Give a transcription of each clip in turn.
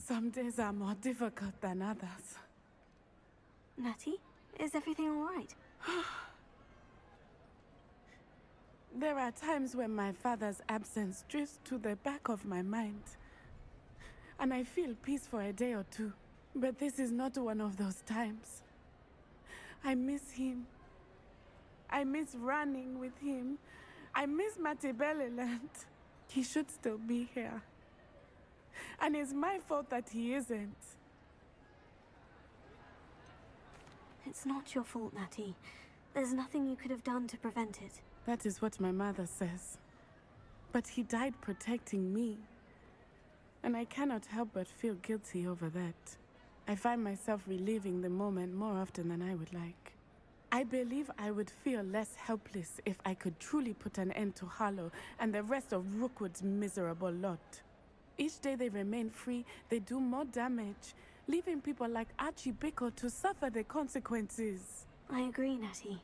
Some days are more difficult than others. Natty, is everything all right? There are times when my father's absence drifts to the back of my mind, and I feel peace for a day or two. But this is not one of those times. I miss him. I miss running with him. I miss Matibeleland. He should still be here. And it's my fault that he isn't. It's not your fault, Natty. There's nothing you could have done to prevent it. That is what my mother says. But he died protecting me. And I cannot help but feel guilty over that. I find myself reliving the moment more often than I would like. I believe I would feel less helpless if I could truly put an end to Harlow and the rest of Rookwood's miserable lot. Each day they remain free, they do more damage, leaving people like Archie Bickle to suffer the consequences. I agree, Natty.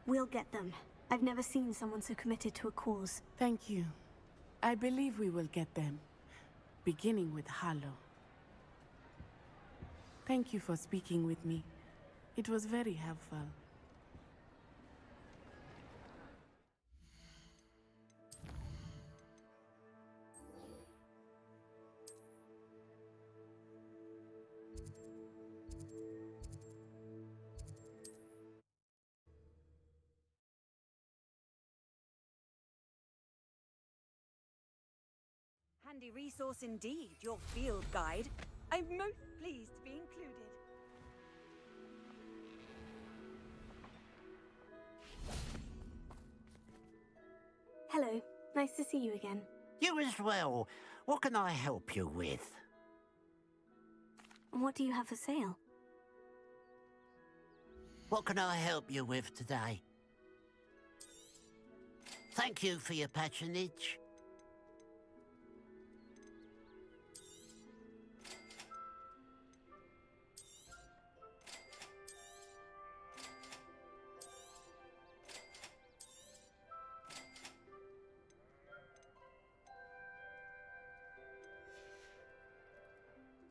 We'll get them. I've never seen someone so committed to a cause. Thank you. I believe we will get them, beginning with Harlow. Thank you for speaking with me. It was very helpful. Handy resource indeed, your field guide. I'm most pleased to be included. Hello. Nice to see you again. You as well. What can I help you with? What do you have for sale? What can I help you with today? Thank you for your patronage.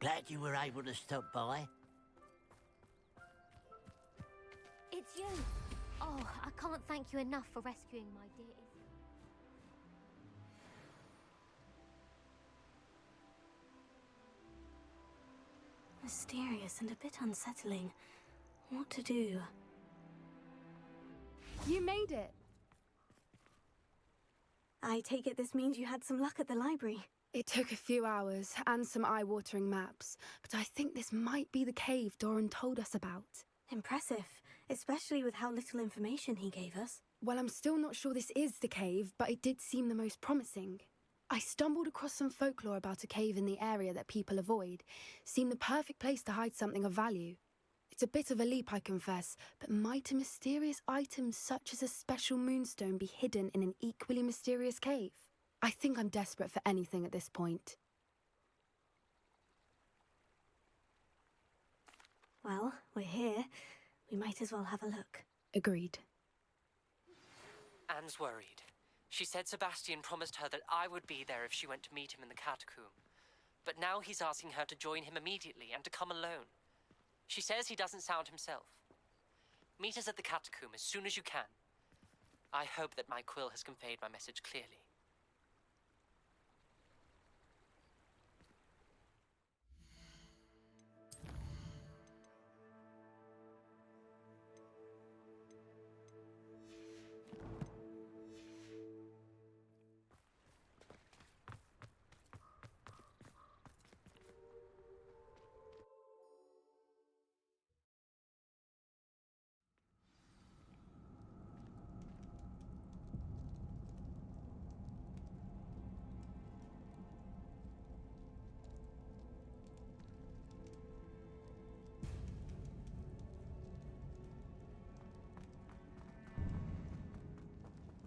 Glad you were able to stop by. It's you! Oh, I can't thank you enough for rescuing my dears. Mysterious and a bit unsettling. What to do? You made it! I take it this means you had some luck at the library. It took a few hours and some eye-watering maps, but I think this might be the cave Doran told us about. Impressive, especially with how little information he gave us. Well, I'm still not sure this is the cave, but it did seem the most promising. I stumbled across some folklore about a cave in the area that people avoid. Seemed the perfect place to hide something of value. It's a bit of a leap, I confess, but might a mysterious item such as a special moonstone be hidden in an equally mysterious cave? I think I'm desperate for anything at this point. Well, we're here. We might as well have a look. Agreed. Anne's worried. She said Sebastian promised her that I would be there if she went to meet him in the catacomb. But now he's asking her to join him immediately and to come alone. She says he doesn't sound himself. Meet us at the catacomb as soon as you can. I hope that my quill has conveyed my message clearly.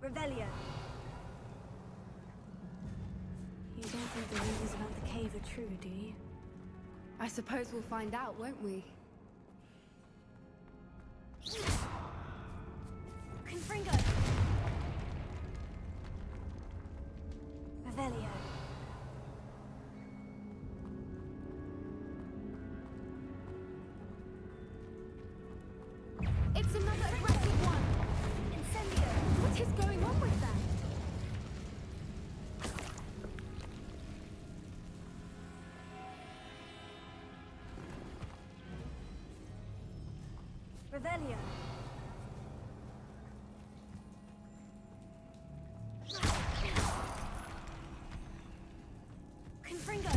Revelio. You don't think the rumors about the cave are true, do you? I suppose we'll find out, won't we? Confringo. Revelio. Revelio. Confringo.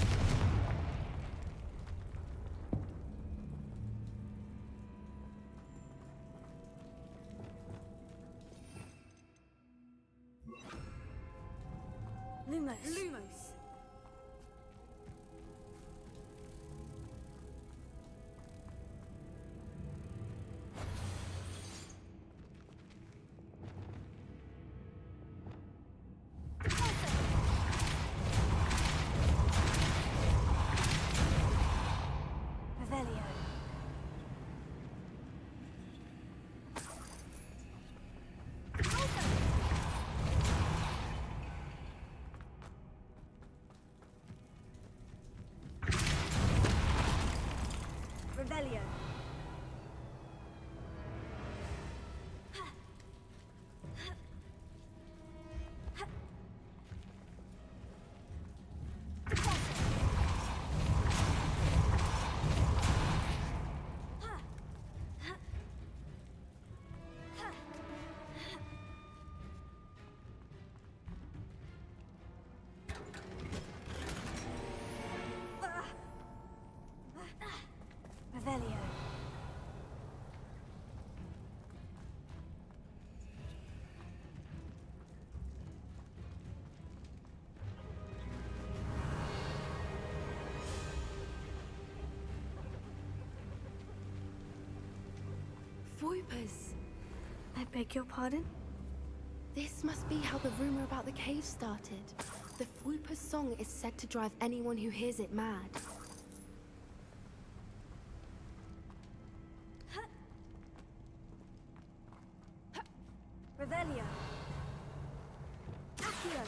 Lumos. Revelio. Revelio. Revelio. Voipers. I beg your pardon? This must be how the rumor about the cave started. The Fwooper's song is said to drive anyone who hears it mad. Revelio. Accio.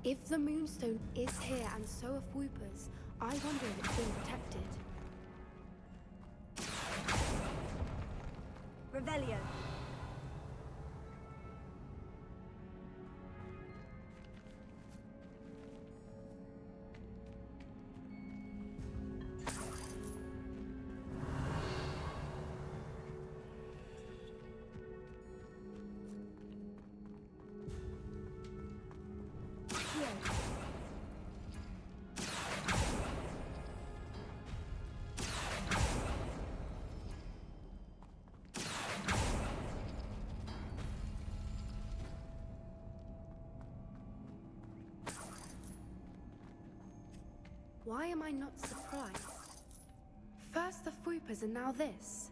If the Moonstone is here and so are Fwoopers, I wonder if it's being protected. Revelio. Why am I not surprised? First the Fwoopers and now this.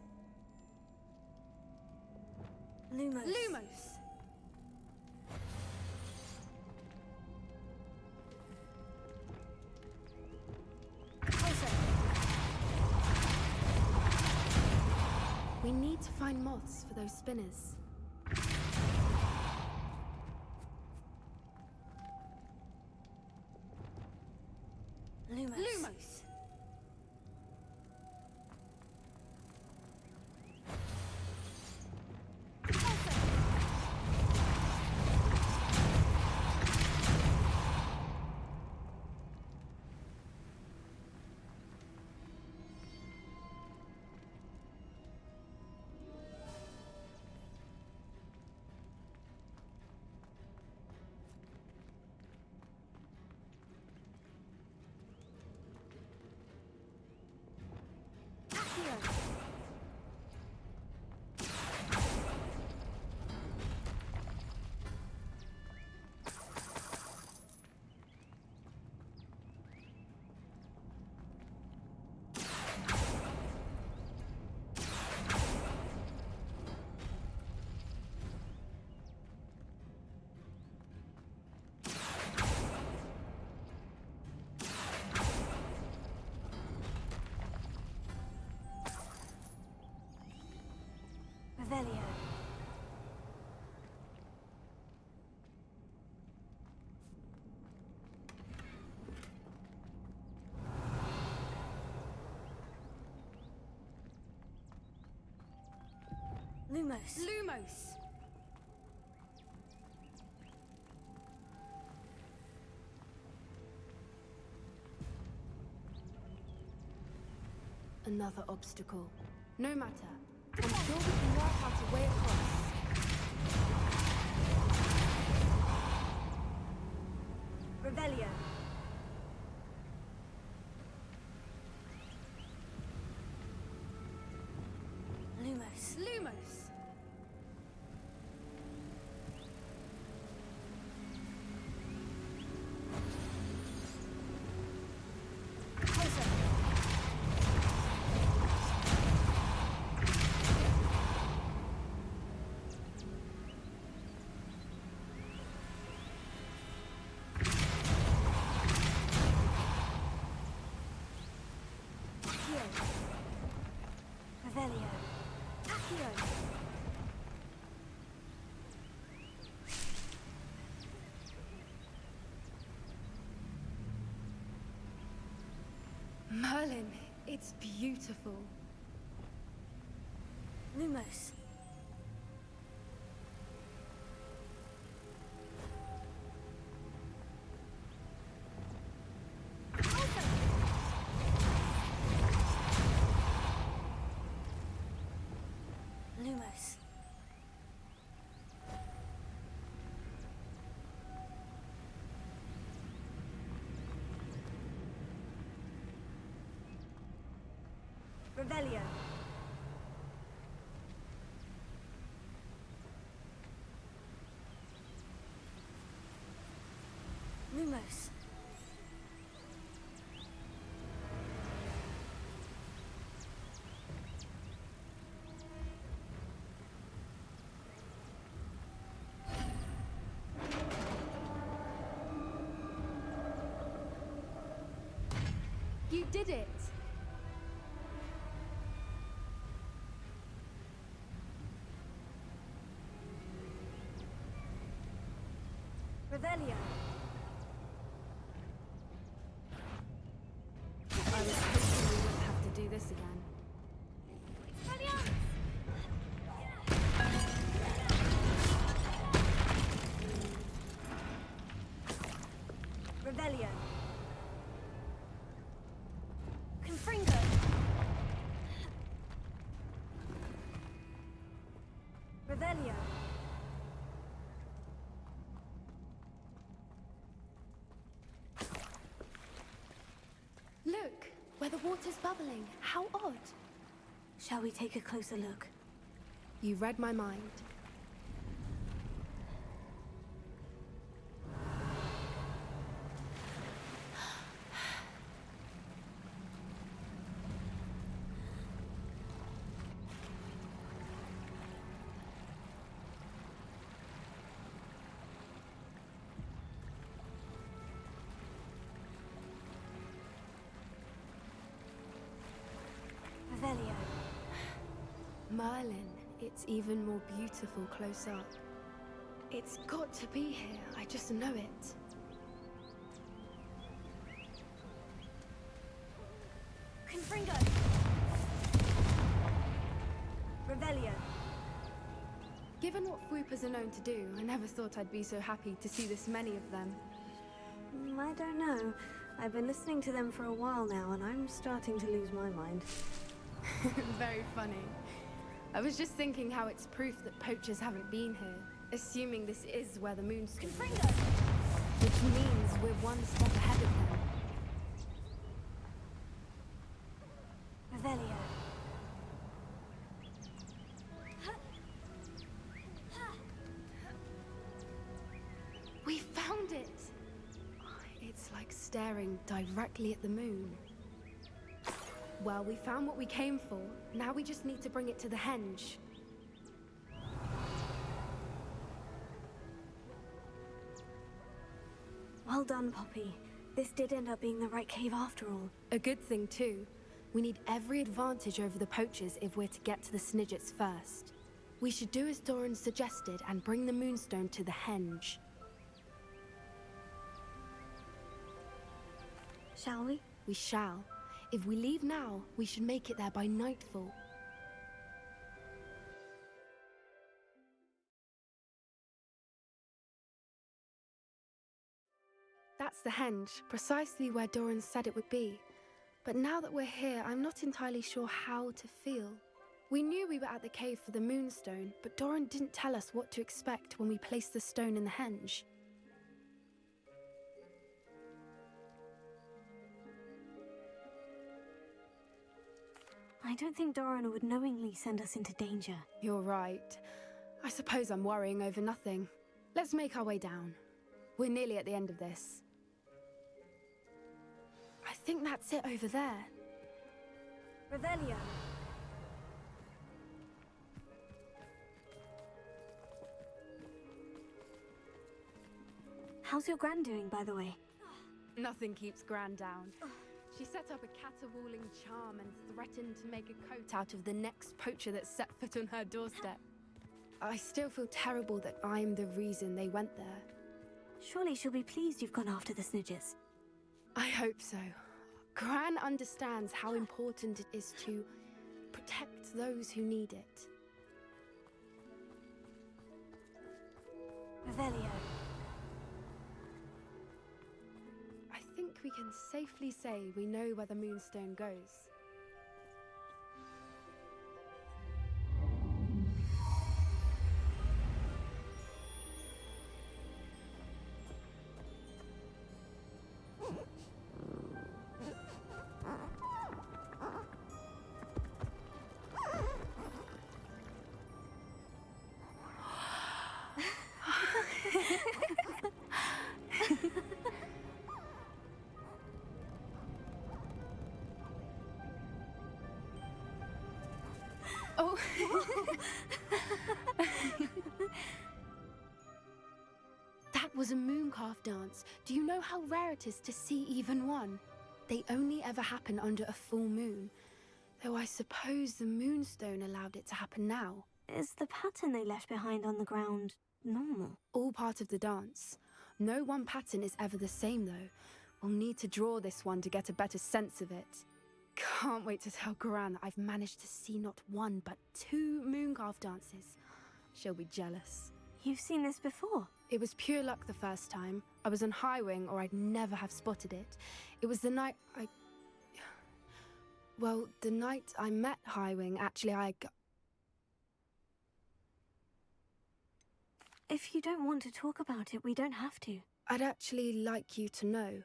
Lumos. Lumos! We need to find moths for those spinners. Lumos. Lumos! Revelio. Lumos. Lumos! another obstacle. No matter. I'm sure we can work out a way across. Revelio. Lumos. Lumos! Revelio. Accio. Merlin, it's beautiful. Lumos. Lumos. Revelio. Lumos. You did it! Revelio. I was hoping we wouldn't have to do this again. Revelio. Confringo. Revelio. Look, where the water's bubbling. How odd. Shall we take a closer look? You read my mind. Revelio. Merlin, it's even more beautiful close up. It's got to be here, I just know it. Confringo. Revelio. Given what Whoopers are known to do, I never thought I'd be so happy to see this many of them. I don't know. I've been listening to them for a while now, and I'm starting to lose my mind. Very funny. I was just thinking how it's proof that poachers haven't been here, assuming this is where the moonstone is. Confringo. Which means we're one step ahead of them. Revelio. We found it! It's like staring directly at the moon. Well, we found what we came for. Now we just need to bring it to the henge. Well done, Poppy. This did end up being the right cave after all. A good thing, too. We need every advantage over the poachers if we're to get to the Snidgets first. We should do as Doran suggested and bring the moonstone to the henge. Shall we? We shall. If we leave now, we should make it there by nightfall. That's the henge, precisely where Doran said it would be. But now that we're here, I'm not entirely sure how to feel. We knew we were at the cave for the moonstone, but Doran didn't tell us what to expect when we placed the stone in the henge. I don't think Doran would knowingly send us into danger. You're right. I suppose I'm worrying over nothing. Let's make our way down. We're nearly at the end of this. I think that's it over there. Revelio. How's your Gran doing, by the way? Nothing keeps Gran down. She set up a caterwauling charm and threatened to make a coat out of the next poacher that set foot on her doorstep. I still feel terrible that I'm the reason they went there. Surely she'll be pleased you've gone after the Snidges. I hope so. Gran understands how important it is to protect those who need it. Revelio. I think we can safely say we know where the moonstone goes. Oh. That was a mooncalf dance. Do you know how rare it is to see even one? They only ever happen under a full moon. Though I suppose the moonstone allowed it to happen now. Is the pattern they left behind on the ground normal? All part of the dance. No one pattern is ever the same, though. We'll need to draw this one to get a better sense of it. Can't wait to tell Gran that I've managed to see not one, but 2 mooncalf dances. She'll be jealous. You've seen this before? It was pure luck the first time. I was on Highwing, or I'd never have spotted it. It was the night Well, the night I met Highwing, actually, If you don't want to talk about it, we don't have to. I'd actually like you to know.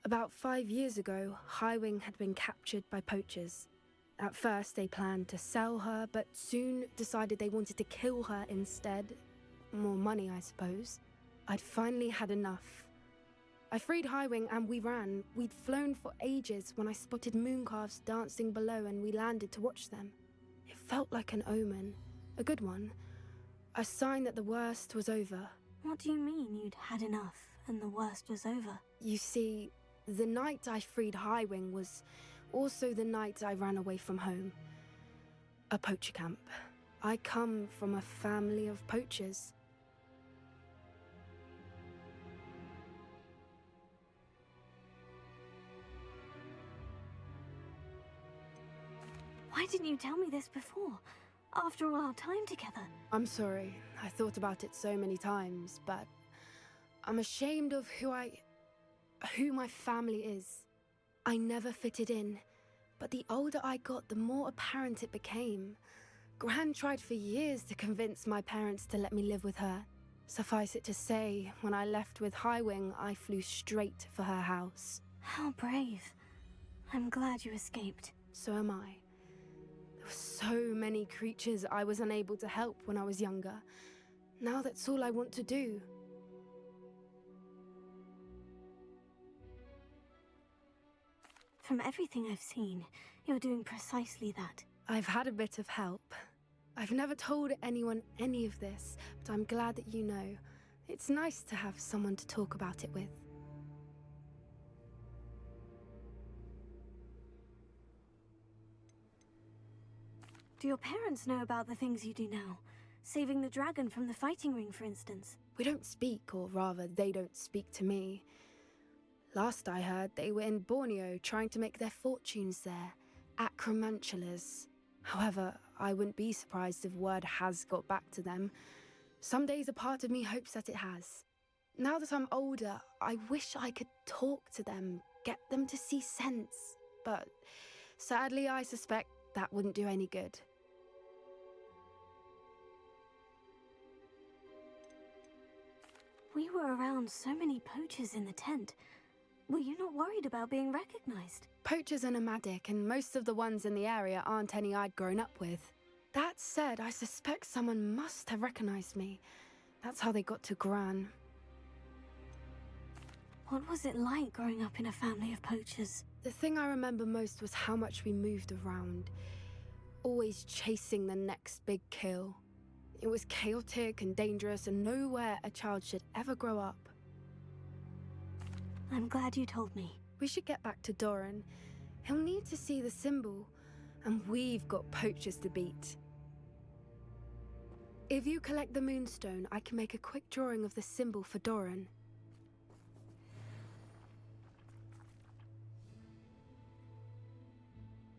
About 5 years ago, Highwing had been captured by poachers. At first, they planned to sell her, but soon decided they wanted to kill her instead. More money, I suppose. I'd finally had enough. I freed Highwing and we ran. We'd flown for ages when I spotted mooncalves dancing below and we landed to watch them. It felt like an omen. A good one. A sign that the worst was over. What do you mean you'd had enough and the worst was over? You see, the night I freed Highwing was also the night I ran away from home. A poacher camp. I come from a family of poachers. Why didn't you tell me this before? After all our time together. I'm sorry. I thought about it so many times, but I'm ashamed of who my family is. I never fitted in, but the older I got, the more apparent it became. Gran tried for years to convince my parents to let me live with her. Suffice it to say, when I left with Highwing, I flew straight for her house. How brave. I'm glad you escaped. So am I. There were so many creatures I was unable to help when I was younger. Now that's all I want to do. From everything I've seen, you're doing precisely that. I've had a bit of help. I've never told anyone any of this, but I'm glad that you know. It's nice to have someone to talk about it with. Do your parents know about the things you do now? Saving the dragon from the fighting ring, for instance. We don't speak, or rather, they don't speak to me. Last I heard, they were in Borneo trying to make their fortunes there, acromantulas. However, I wouldn't be surprised if word has got back to them. Some days a part of me hopes that it has. Now that I'm older, I wish I could talk to them, get them to see sense. But sadly, I suspect that wouldn't do any good. We were around so many poachers in the tent. Were you not worried about being recognized? Poachers are nomadic, and most of the ones in the area aren't any I'd grown up with. That said, I suspect someone must have recognized me. That's how they got to Gran. What was it like growing up in a family of poachers? The thing I remember most was how much we moved around, always chasing the next big kill. It was chaotic and dangerous, and nowhere a child should ever grow up. I'm glad you told me. We should get back to Doran. He'll need to see the symbol, and we've got poachers to beat. If you collect the moonstone, I can make a quick drawing of the symbol for Doran.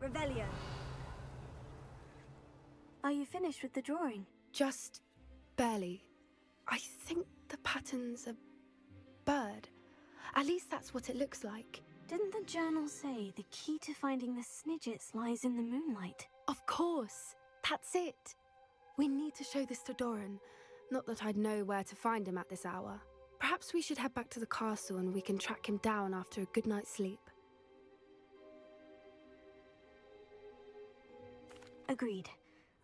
Revelio. Are you finished with the drawing? Just barely. I think the pattern's a bird. At least that's what it looks like. Didn't the journal say the key to finding the Snidgets lies in the moonlight? Of course. That's it. We need to show this to Doran. Not that I'd know where to find him at this hour. Perhaps we should head back to the castle and we can track him down after a good night's sleep. Agreed.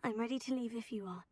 I'm ready to leave if you are.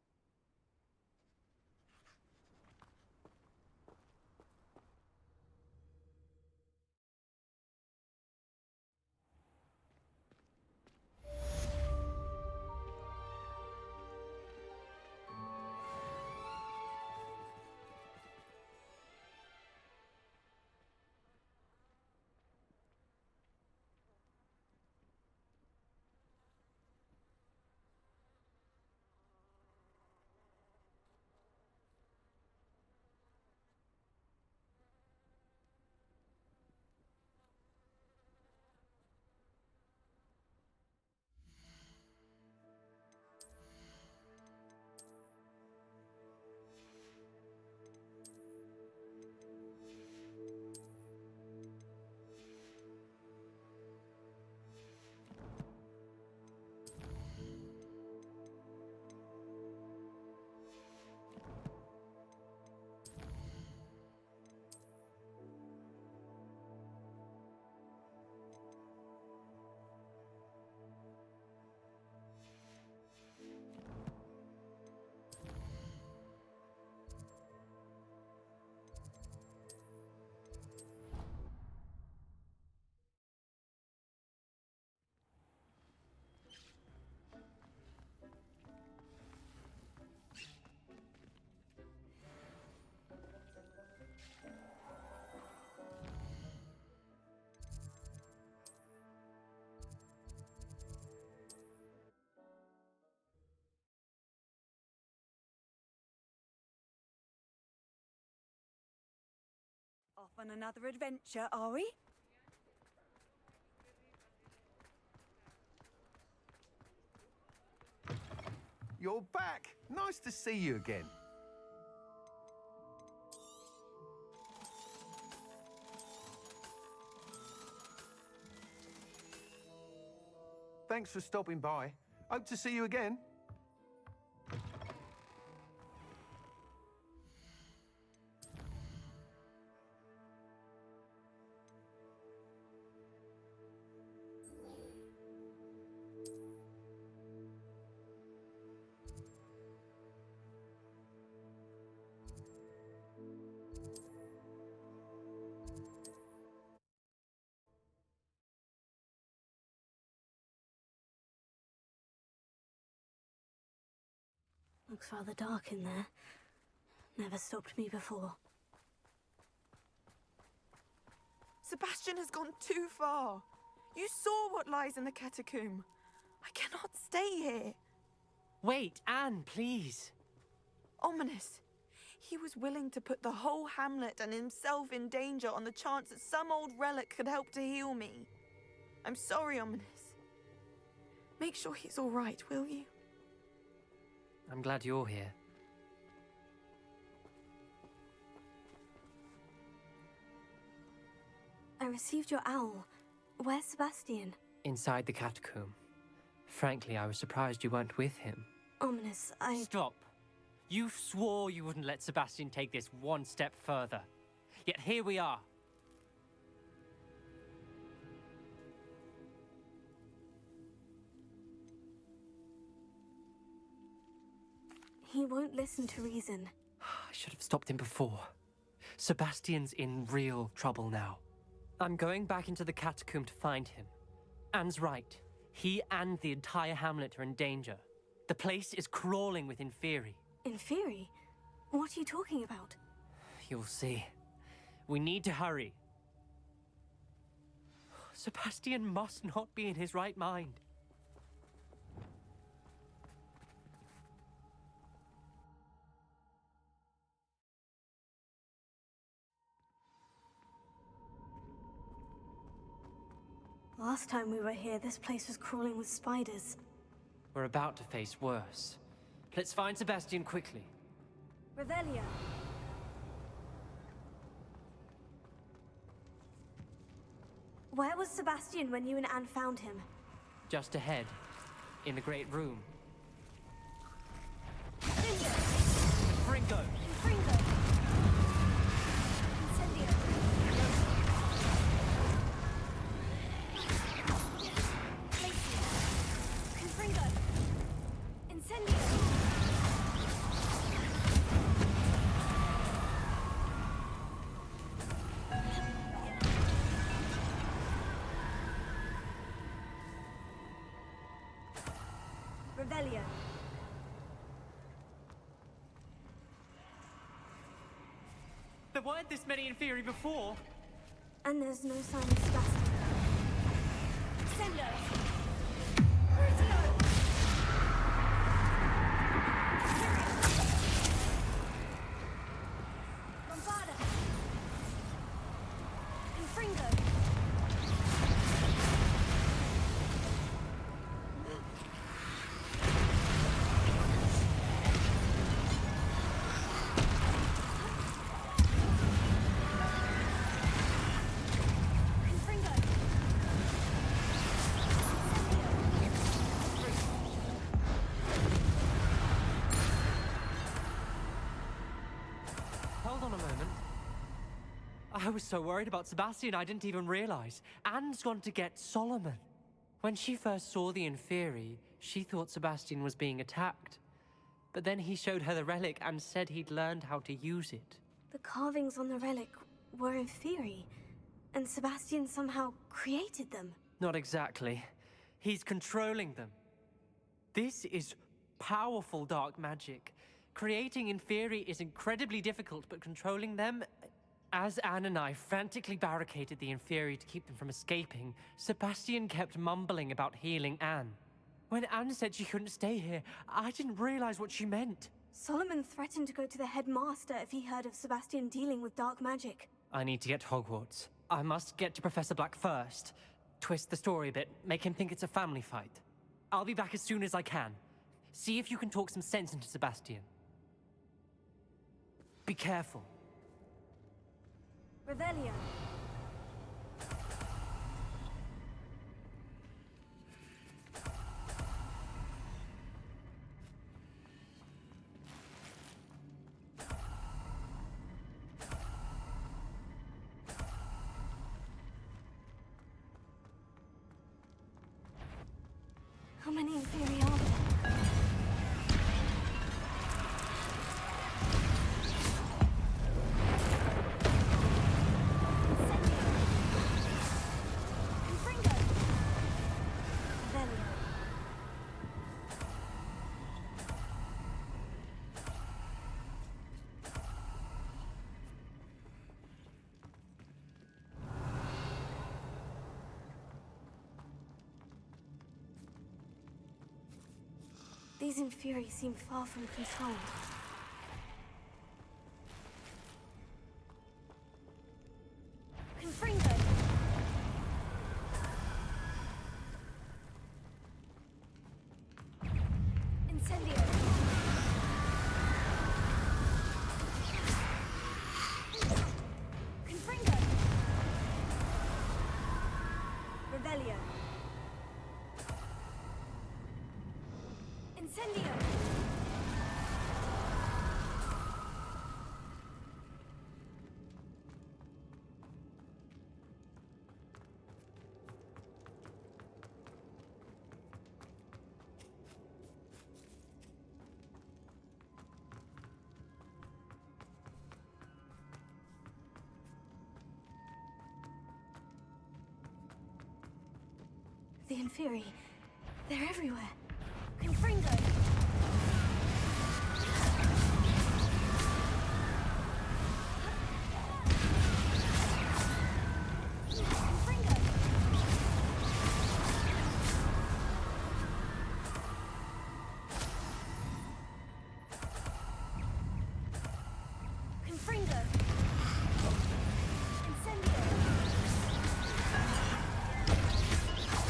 Off on another adventure, are we? You're back. Nice to see you again. Thanks for stopping by. Hope to see you again. Looks rather dark in there. Never stopped me before. Sebastian has gone too far. You saw what lies in the catacomb. I cannot stay here. Wait, Anne, please. Ominous. He was willing to put the whole hamlet and himself in danger on the chance that some old relic could help to heal me. I'm sorry, Ominous. Make sure he's all right, will you? I'm glad you're here. I received your owl. Where's Sebastian? Inside the catacomb. Frankly, I was surprised you weren't with him. Ominous, Stop. You swore you wouldn't let Sebastian take this one step further. Yet here we are. He won't listen to reason. I should have stopped him before. Sebastian's in real trouble now. I'm going back into the catacomb to find him. Anne's right. He and the entire hamlet are in danger. The place is crawling with Inferi. Inferi? What are you talking about? You'll see. We need to hurry. Sebastian must not be in his right mind. Last time we were here, this place was crawling with spiders. We're about to face worse. Let's find Sebastian quickly. Revelio. Where was Sebastian when you and Anne found him? Just ahead, in the great room. Fringo! Fringo! Fringo! Incendio! Confringo! Incendio! Revelio. There weren't this many Inferi before. And there's no sign of Sebastian. Sendo! Bombarda! Confringo! Hold on a moment. I was so worried about Sebastian I didn't even realize. Anne's gone to get Solomon. When she first saw the Inferi, she thought Sebastian was being attacked. But then he showed her the relic and said he'd learned how to use it. The carvings on the relic were Inferi, and Sebastian somehow created them. Not exactly. He's controlling them. This is powerful dark magic. Creating Inferi is incredibly difficult, but controlling them... As Anne and I frantically barricaded the Inferi to keep them from escaping, Sebastian kept mumbling about healing Anne. When Anne said she couldn't stay here, I didn't realize what she meant. Solomon threatened to go to the headmaster if he heard of Sebastian dealing with dark magic. I need to get to Hogwarts. I must get to Professor Black first. Twist the story a bit, make him think it's a family fight. I'll be back as soon as I can. See if you can talk some sense into Sebastian. Be careful. Revelio. How many Inferi are there? Confringo! Revelio. These Inferi seem far from control. Confringo! Incendio! Confringo! Incendio! The Inferi. They're everywhere. Confringo! Confringo! Confringo! Incendio!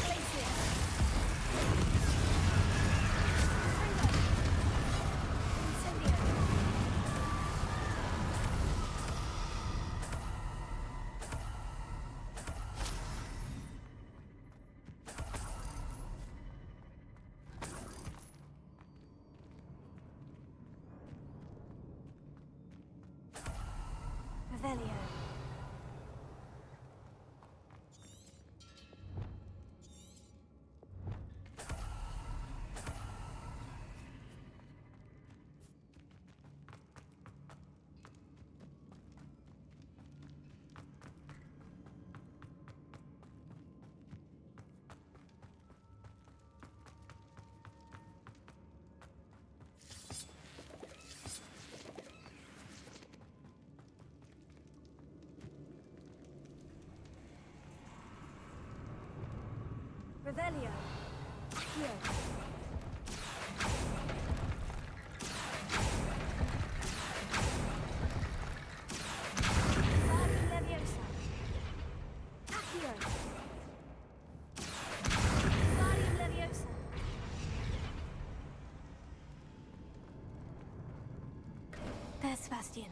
Glacier! Revelio. Revelio. Here. Guardian Leviosa. Accio. Guardian Leviosa. There's Sebastian.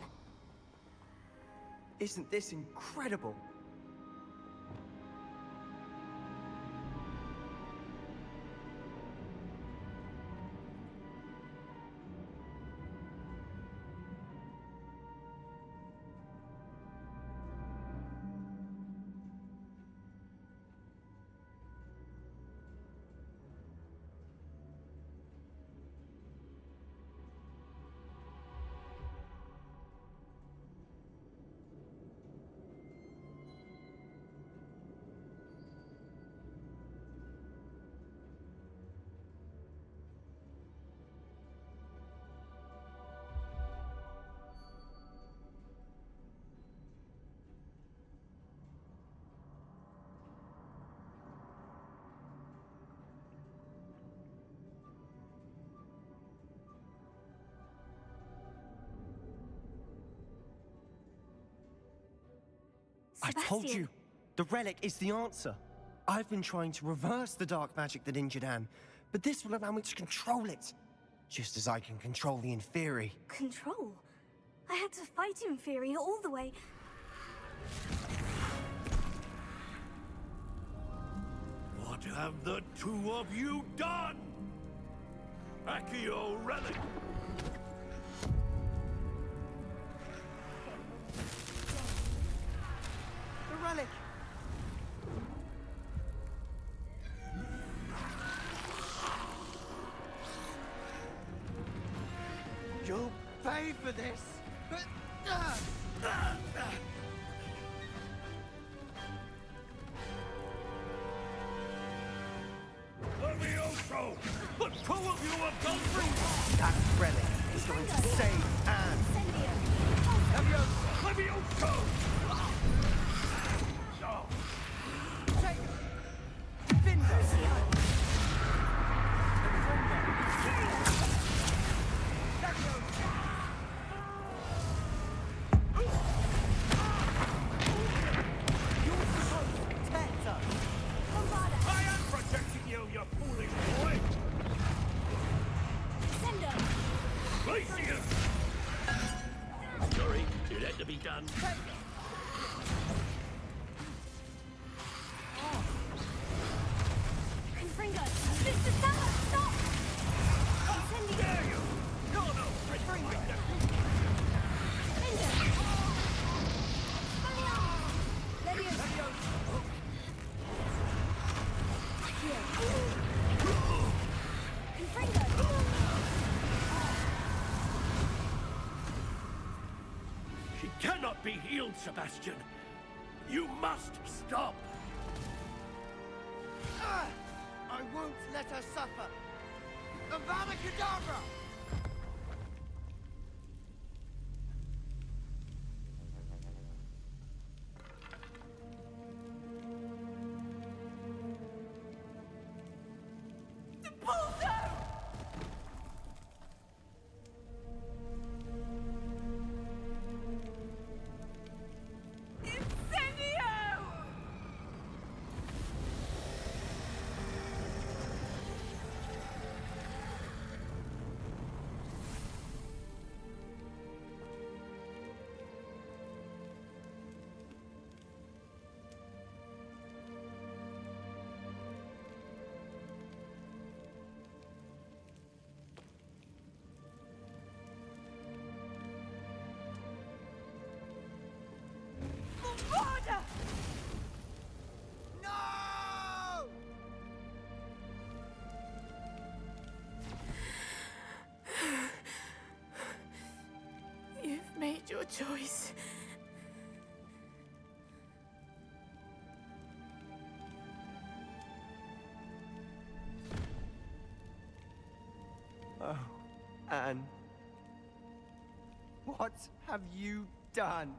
Isn't this incredible? I told you, the relic is the answer. I've been trying to reverse the dark magic that injured Anne, but this will allow me to control it. Just as I can control the Inferi. Control? I had to fight Inferi all the way. What have the two of you done? Accio relic! The relic! You'll pay for this! Levioso! The two of you have done free! That relic is going to save Anne! Levioso! Levioso! I am protecting you, you foolish boy! Glacier! Sorry, it had to be done. Confringo! Mr. Summer, stop! It cannot be healed, Sebastian. You must stop. I won't let her suffer. Avada Kedavra! You've made your choice. Oh, Anne. What have you done?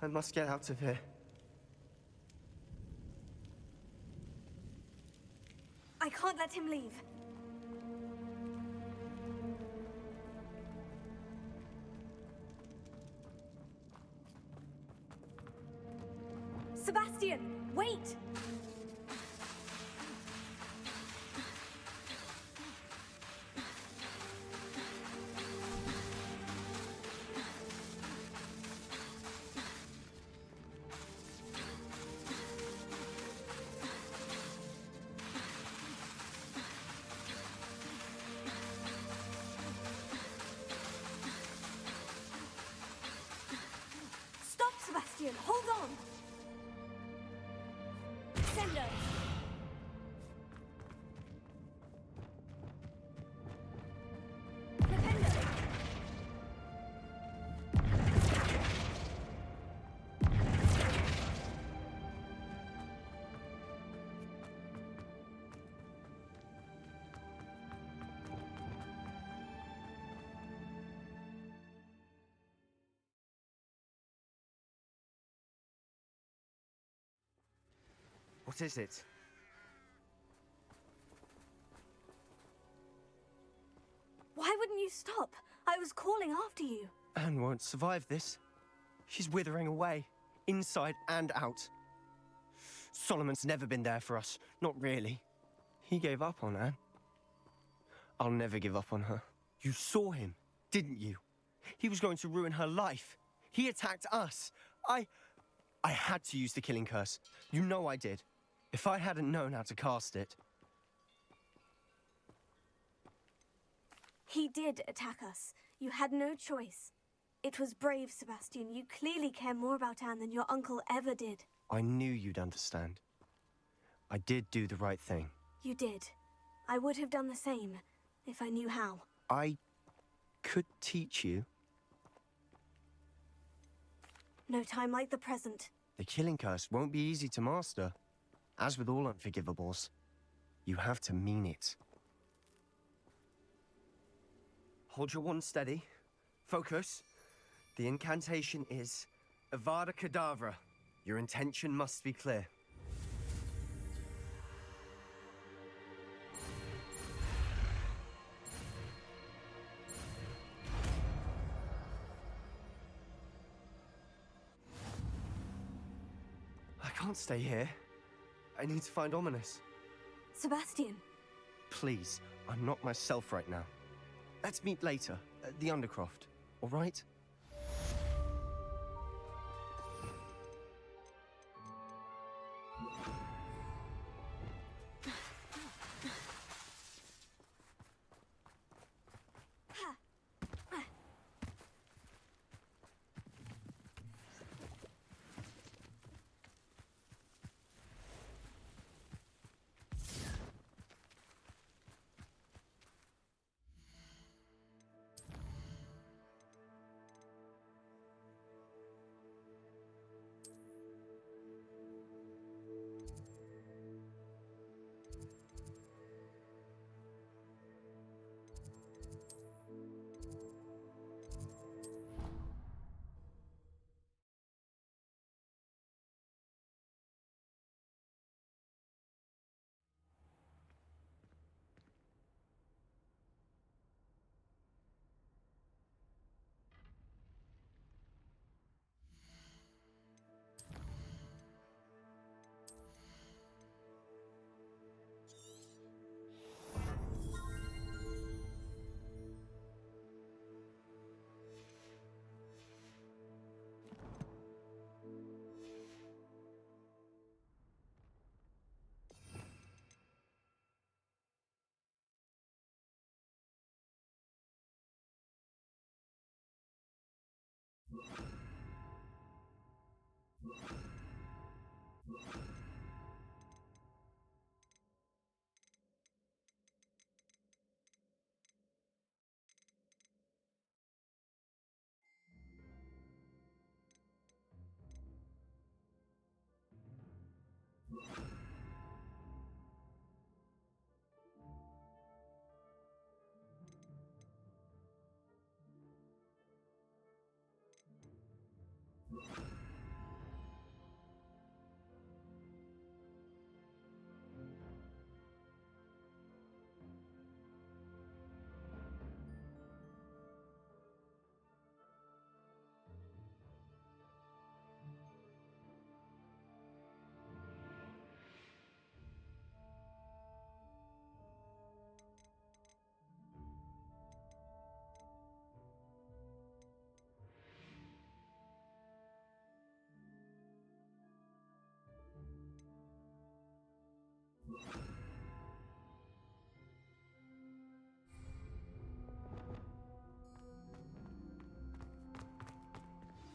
I must get out of here. I can't let him leave. Sebastian, wait! Stop, Sebastian! Hold on! Sendo! Defendo! What is it? Why wouldn't you stop? I was calling after you. Anne won't survive this. She's withering away, inside and out. Solomon's never been there for us, not really. He gave up on Anne. I'll never give up on her. You saw him, didn't you? He was going to ruin her life. He attacked us. I had to use the killing curse. You know I did. If I hadn't known how to cast it... He did attack us. You had no choice. It was brave, Sebastian. You clearly care more about Anne than your uncle ever did. I knew you'd understand. I did do the right thing. You did. I would have done the same, if I knew how. I could teach you. No time like the present. The killing curse won't be easy to master. As with all unforgivables, you have to mean it. Hold your wand steady. Focus. The incantation is Avada Kedavra. Your intention must be clear. I can't stay here. I need to find Ominous. Sebastian. Please, I'm not myself right now. Let's meet later, at the Undercroft, all right?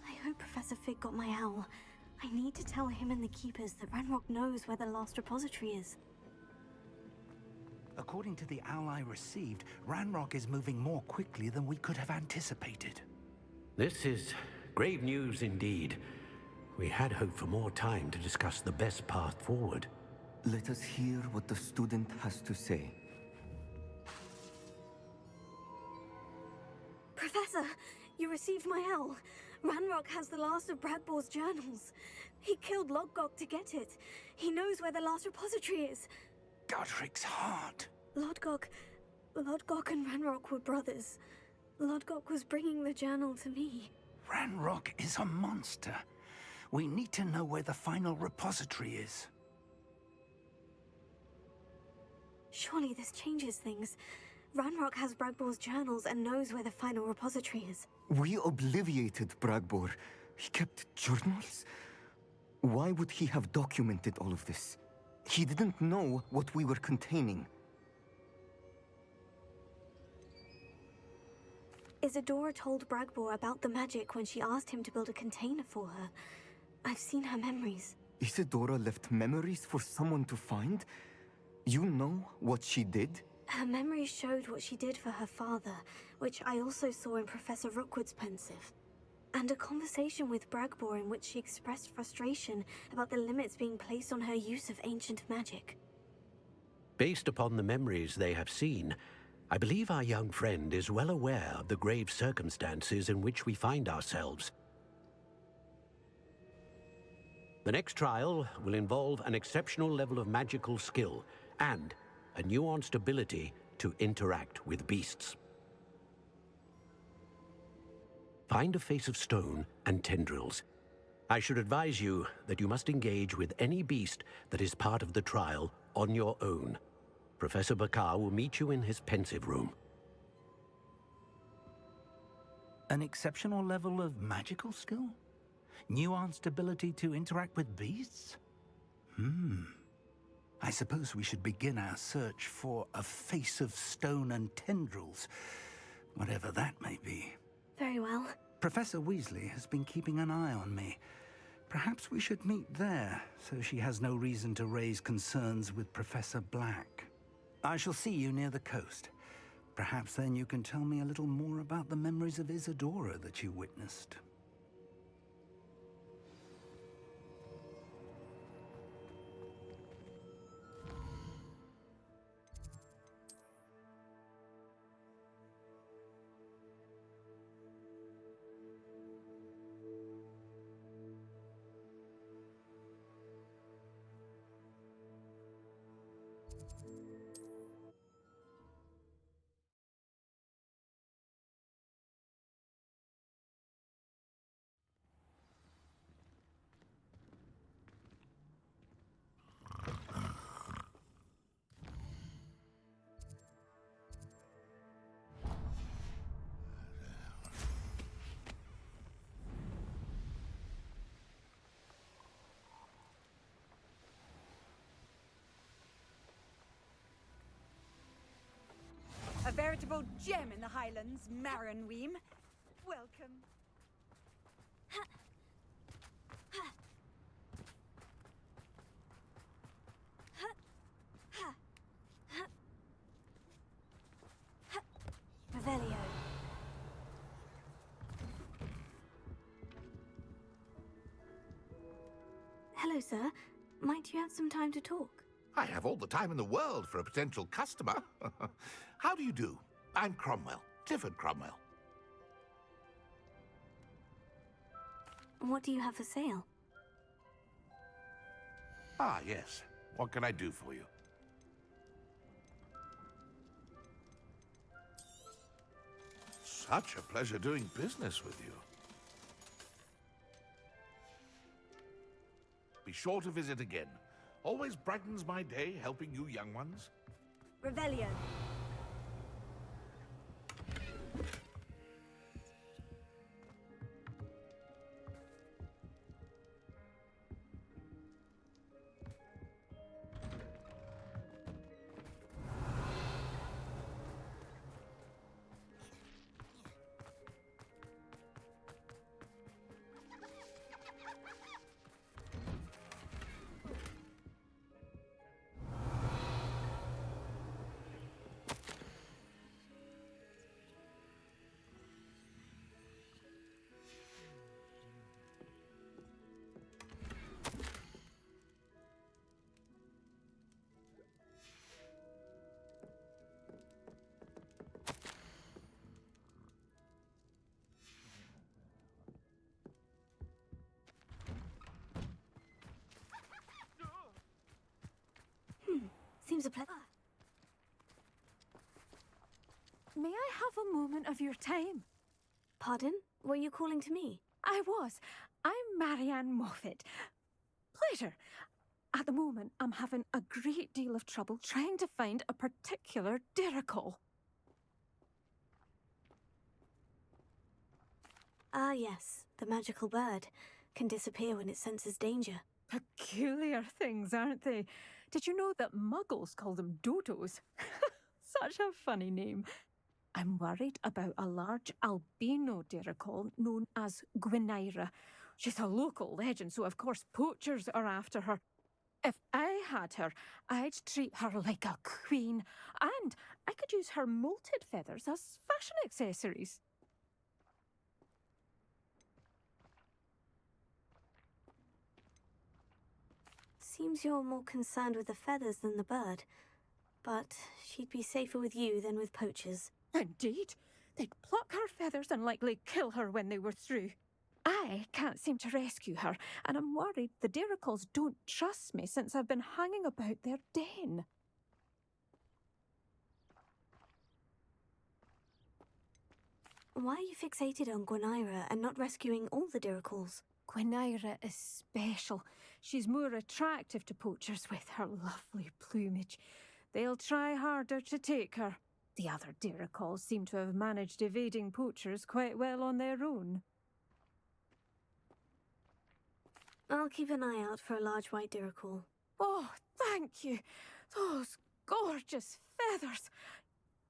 I hope Professor Fig got my owl. I need to tell him and the Keepers that Ranrock knows where the last repository is. According to the owl I received, Ranrock is moving more quickly than we could have anticipated. This is grave news indeed. We had hoped for more time to discuss the best path forward. Let us hear what the student has to say. Professor, you received my owl. Ranrock has the last of Bradbor's journals. He killed Lodgok to get it. He knows where the last repository is. Godric's heart. Lodgok and Ranrock were brothers. Lodgok was bringing the journal to me. Ranrock is a monster. We need to know where the final repository is. Surely this changes things. Ranrock has Bradbor's journals and knows where the final repository is. We obliviated Bradbor. He kept journals? Why would he have documented all of this? He didn't know what we were containing. Isadora told Bradbor about the magic when she asked him to build a container for her. I've seen her memories. Isadora left memories for someone to find? You know what she did? Her memories showed what she did for her father, which I also saw in Professor Rookwood's pensive. And a conversation with Bradbor in which she expressed frustration about the limits being placed on her use of ancient magic. Based upon the memories they have seen, I believe our young friend is well aware of the grave circumstances in which we find ourselves. The next trial will involve an exceptional level of magical skill and a nuanced ability to interact with beasts. Find a face of stone and tendrils. I should advise you that you must engage with any beast that is part of the trial on your own. Professor Bakar will meet you in his pensive room. An exceptional level of magical skill? Nuanced ability to interact with beasts? I suppose we should begin our search for a face of stone and tendrils, whatever that may be. Very well. Professor Weasley has been keeping an eye on me. Perhaps we should meet there, so she has no reason to raise concerns with Professor Black. I shall see you near the coast. Perhaps then you can tell me a little more about the memories of Isadora that you witnessed. A veritable gem in the Highlands, Maranweem. Welcome. Hello, sir. Might you have some time to talk? I have all the time in the world for a potential customer. How do you do? I'm Cromwell, Clifford Cromwell. What do you have for sale? Ah, yes. What can I do for you? Such a pleasure doing business with you. Be sure to visit again. Always brightens my day helping you young ones. Revelio. Seems a pleasure. May I have a moment of your time? Pardon? Were you calling to me? I was. I'm Marianne Moffat. Pleasure. At the moment, I'm having a great deal of trouble trying to find a particular Diricol. Ah, yes. The magical bird can disappear when it senses danger. Peculiar things, aren't they? Did you know that muggles call them dodos? Such a funny name. I'm worried about a large albino Diricol known as Gwynaira. She's a local legend, so of course poachers are after her. If I had her, I'd treat her like a queen, and I could use her molted feathers as fashion accessories. Seems you're more concerned with the feathers than the bird. But she'd be safer with you than with poachers. Indeed. They'd pluck her feathers and likely kill her when they were through. I can't seem to rescue her, and I'm worried the Diricols don't trust me since I've been hanging about their den. Why are you fixated on Gwynaira and not rescuing all the Diricols? Gwynaira is special. She's more attractive to poachers with her lovely plumage. They'll try harder to take her. The other Diricols seem to have managed evading poachers quite well on their own. I'll keep an eye out for a large white Diricol. Oh, thank you. Those gorgeous feathers.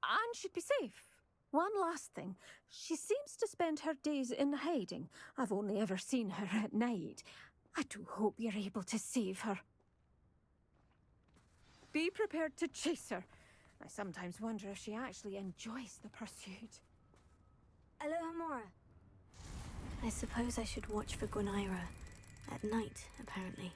And she'd be safe. One last thing. She seems to spend her days in hiding. I've only ever seen her at night. I do hope you're able to save her. Be prepared to chase her. I sometimes wonder if she actually enjoys the pursuit. Alohomora. I suppose I should watch for Gwynaira. At night, apparently.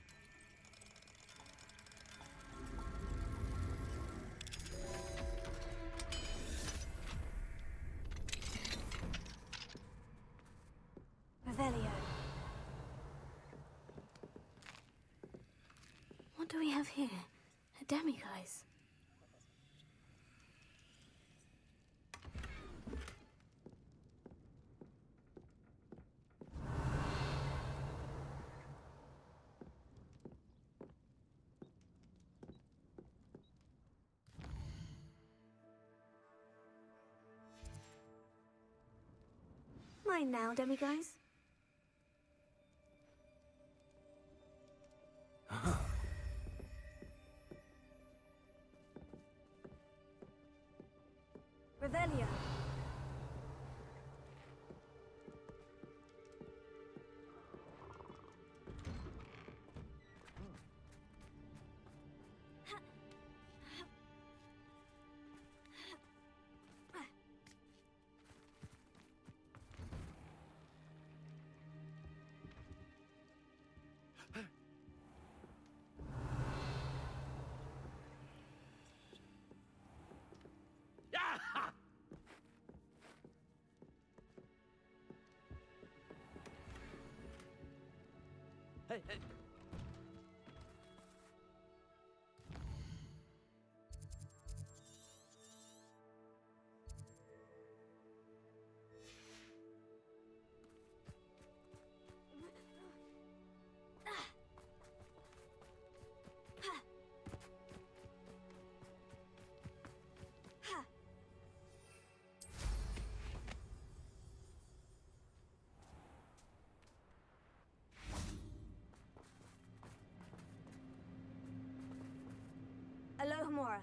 Revelio. What do we have here? A demiguise. Mine now, demiguise. Revelio. Alohomora.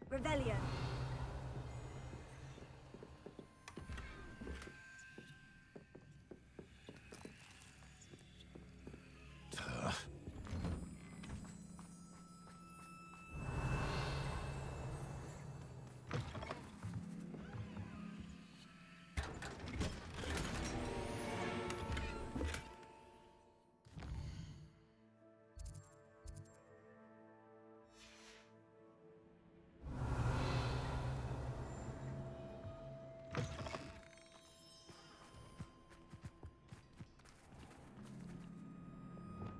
Revelio.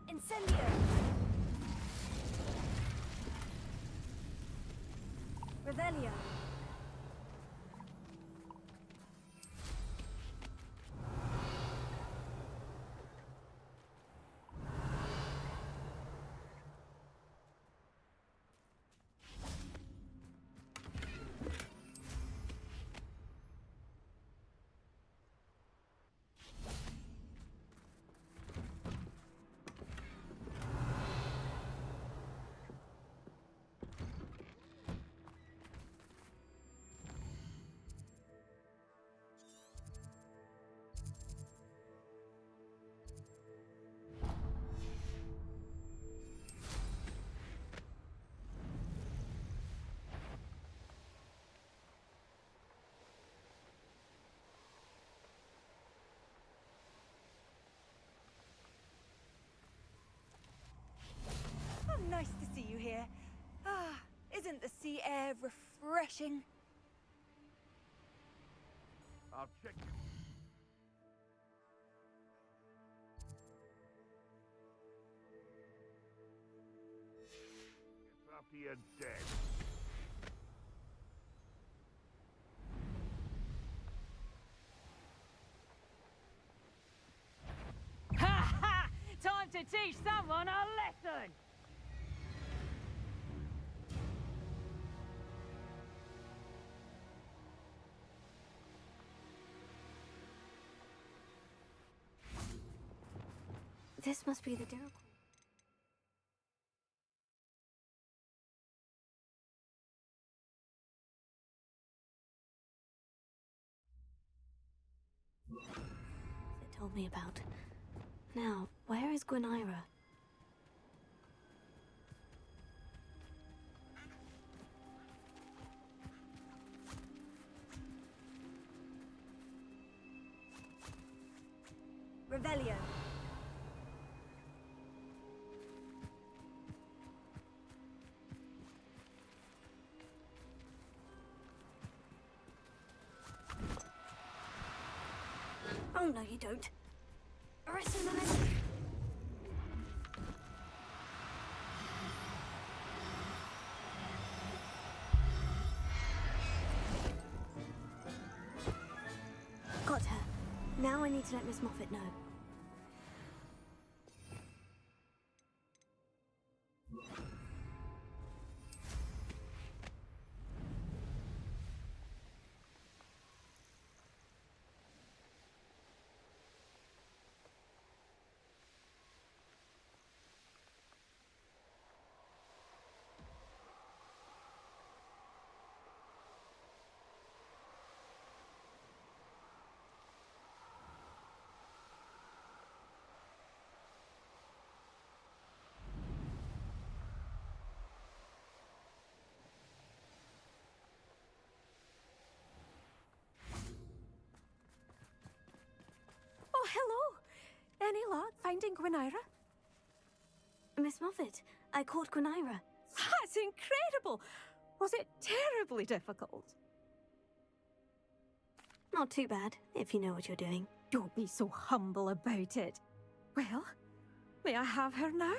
Incendio! Revelio. Nice to see you here. Ah, isn't the sea air refreshing? I'll check you. It's up here dead. Ha ha! Time to teach someone a lesson! This must be the Duracle. It told me about. Now, where is Gwynaira? Revelio. Oh, no, you don't. Recognize. Got her. Now I need to let Miss Moffat know. Any luck finding Quinaira? Miss Moffat, I caught Quinaira. That's incredible! Was it terribly difficult? Not too bad, if you know what you're doing. Don't be so humble about it. Well, may I have her now?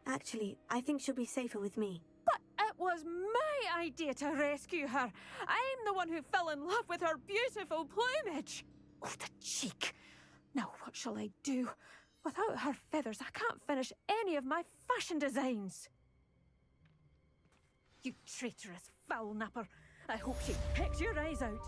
Actually, I think she'll be safer with me. But it was my idea to rescue her. I'm the one who fell in love with her beautiful plumage. Oh, the cheek. Now what shall I do? Without her feathers, I can't finish any of my fashion designs. You traitorous foul napper. I hope she pecks your eyes out.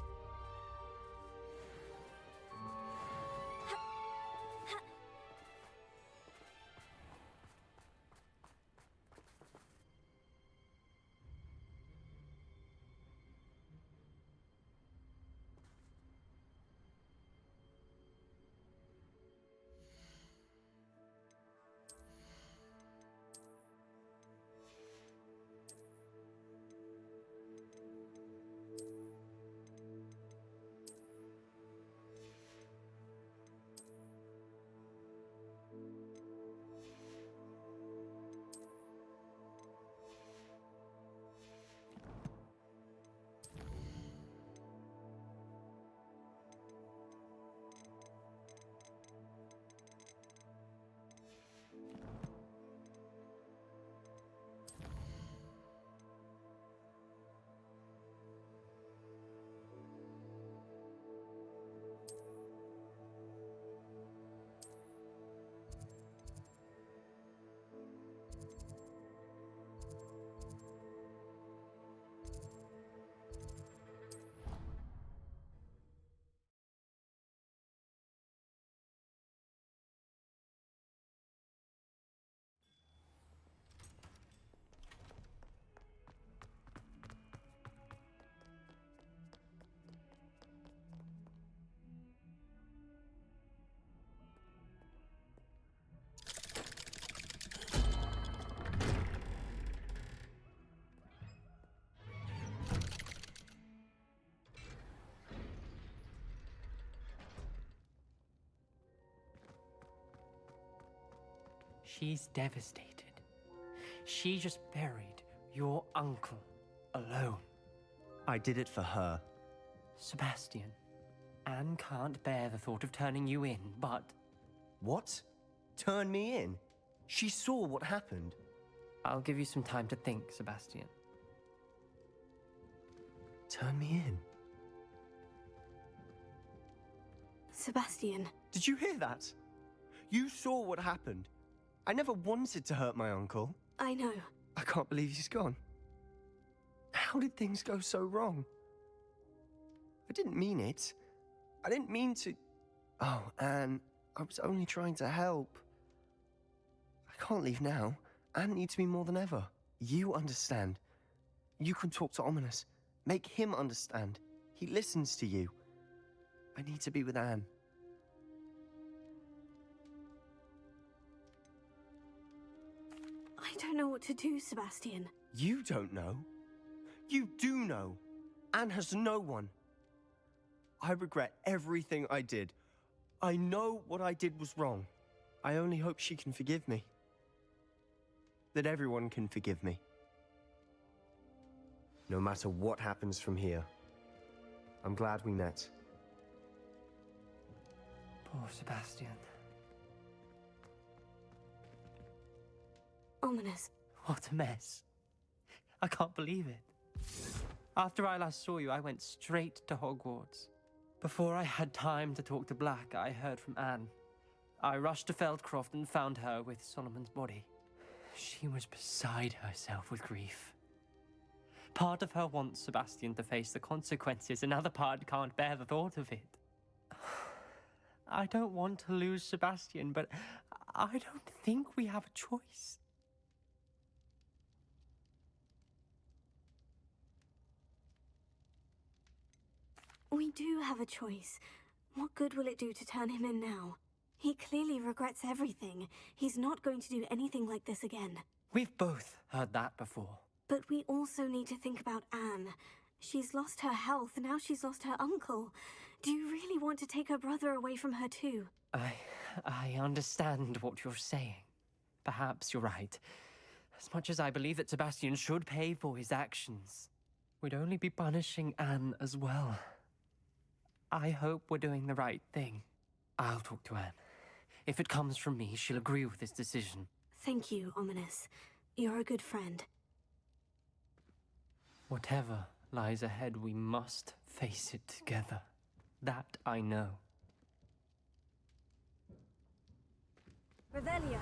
She's devastated. She just buried your uncle alone. I did it for her. Sebastian, Anne can't bear the thought of turning you in, but... What? Turn me in? She saw what happened. I'll give you some time to think, Sebastian. Turn me in? Sebastian. Did you hear that? You saw what happened. I never wanted to hurt my uncle. I know. I can't believe he's gone. How did things go so wrong? I didn't mean it. I didn't mean to... Oh, Anne, I was only trying to help. I can't leave now. Anne needs me more than ever. You understand. You can talk to Ominous. Make him understand. He listens to you. I need to be with Anne. I don't know what to do, Sebastian. You don't know. You do know. Anne has no one. I regret everything I did. I know what I did was wrong. I only hope she can forgive me. That everyone can forgive me. No matter what happens from here. I'm glad we met. Poor Sebastian. Ominous. What a mess. I can't believe it. After I last saw you, I went straight to Hogwarts. Before I had time to talk to Black, I heard from Anne. I rushed to Feldcroft and found her with Solomon's body. She was beside herself with grief. Part of her wants Sebastian to face the consequences, another part can't bear the thought of it. I don't want to lose Sebastian, but I don't think we have a choice. We do have a choice. What good will it do to turn him in now? He clearly regrets everything. He's not going to do anything like this again. We've both heard that before. But we also need to think about Anne. She's lost her health, now she's lost her uncle. Do you really want to take her brother away from her too? I understand what you're saying. Perhaps you're right. As much as I believe that Sebastian should pay for his actions, we'd only be punishing Anne as well. I hope we're doing the right thing. I'll talk to Anne. If it comes from me, she'll agree with this decision. Thank you, Ominous. You're a good friend. Whatever lies ahead, we must face it together. That I know. Revelio.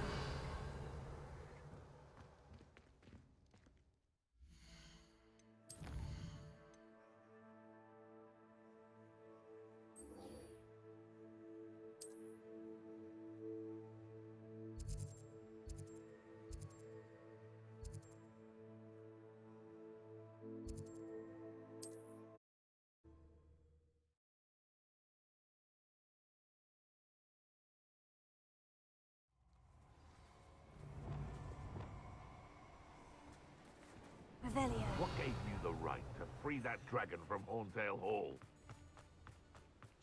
Revelio. What gave you the right to free that dragon from Horndale Hall?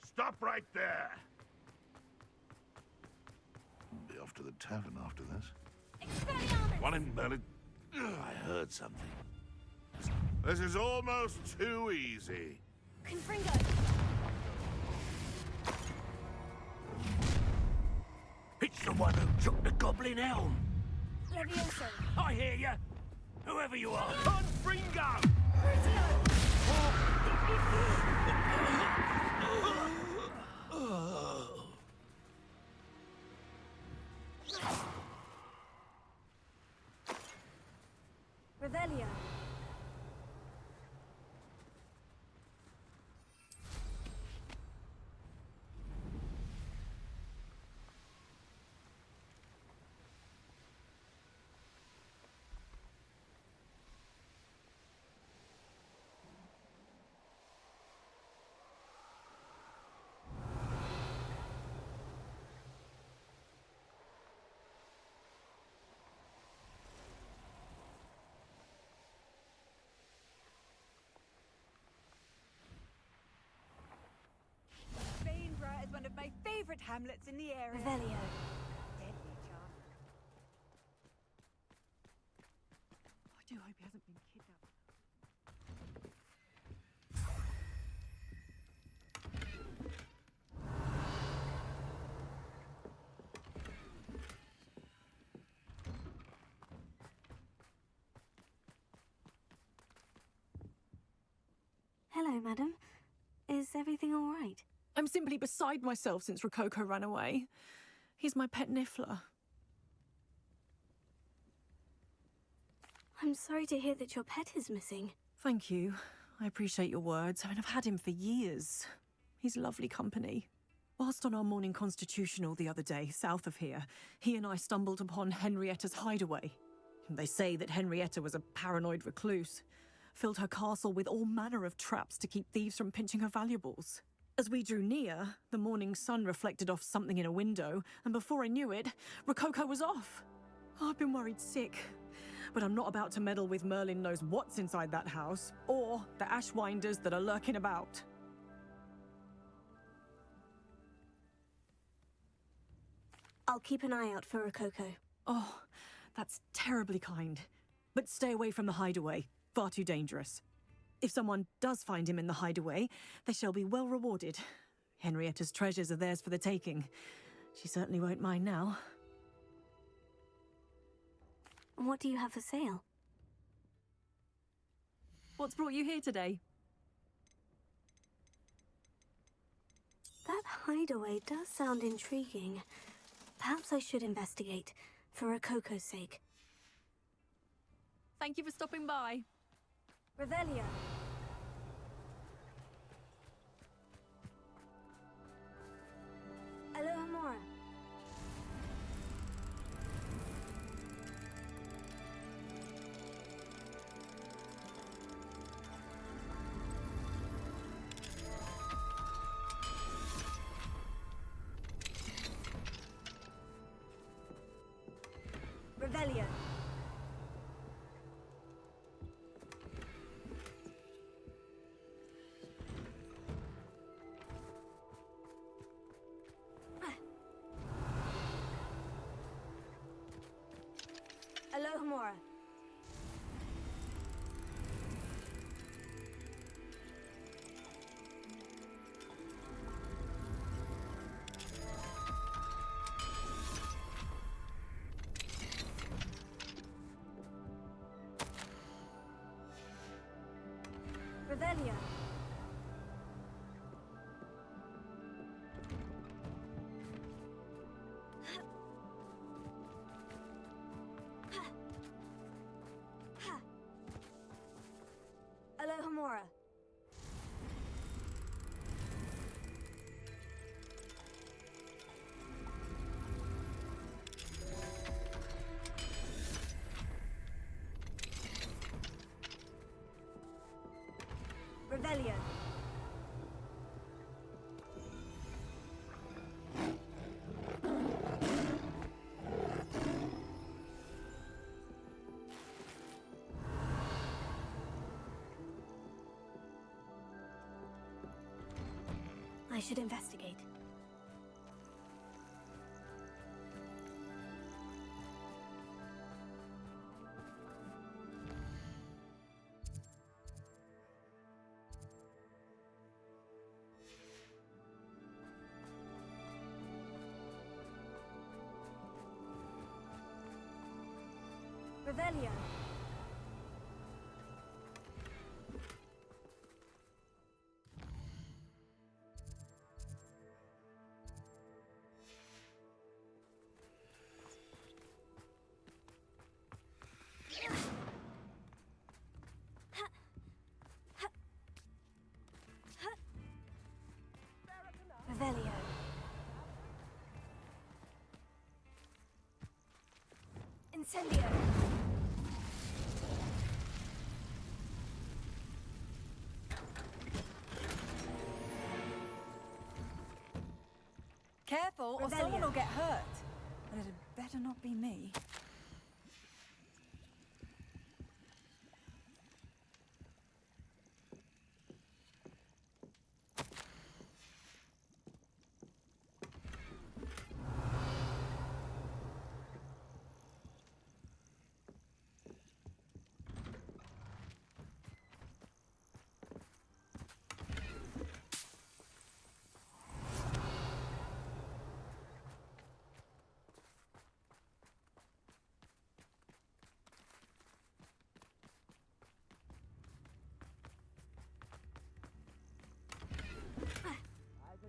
Stop right there! Be off to the tavern after this. Expelliarmus! One in Berlin. I heard something. This is almost too easy. Confringo! It's the one who took the goblin helm. Levioso! I hear you. Whoever you are. Confringo! Revelio. Bainborough is one of my favorite hamlets in the area. Revelio. Deadly charm. I do hope he hasn't been kidnapped. Hello, madam. Is everything all right? I'm simply beside myself since Rococo ran away. He's my pet Niffler. I'm sorry to hear that your pet is missing. Thank you. I appreciate your words. I mean, I've had him for years. He's lovely company. Whilst on our morning constitutional the other day, south of here, he and I stumbled upon Henrietta's hideaway. They say that Henrietta was a paranoid recluse, filled her castle with all manner of traps to keep thieves from pinching her valuables. As we drew near, the morning sun reflected off something in a window, and before I knew it, Rococo was off. I've been worried sick, but I'm not about to meddle with Merlin knows what's inside that house, or the Ashwinders that are lurking about. I'll keep an eye out for Rococo. Oh, that's terribly kind. But stay away from the hideaway. Far too dangerous. If someone does find him in the hideaway, they shall be well rewarded. Henrietta's treasures are theirs for the taking. She certainly won't mind now. What do you have for sale? What's brought you here today? That hideaway does sound intriguing. Perhaps I should investigate, for Rococo's sake. Thank you for stopping by. Revelio. Alohomora. Revelio. Revelio. I should investigate. Revelio. Revelio. Incendio. Careful, or someone will get hurt. But it had better not be me.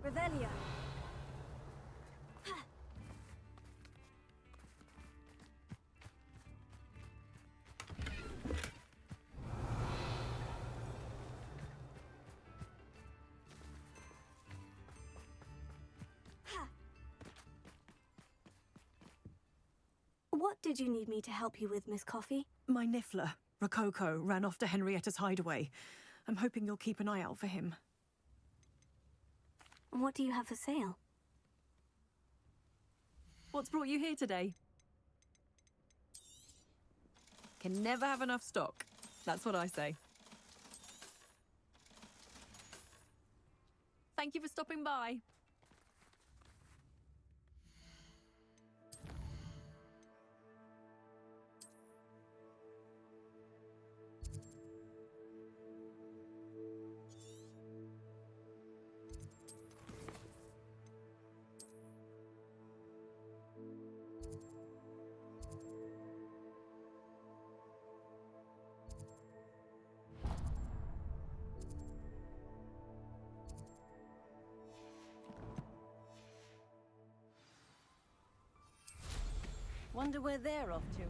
Revelio. What did you need me to help you with, Miss Coffee? My Niffler, Rococo, ran off to Henrietta's hideaway. I'm hoping you'll keep an eye out for him. What do you have for sale? What's brought you here today? Can never have enough stock. That's what I say. Thank you for stopping by. Wonder where they're off to.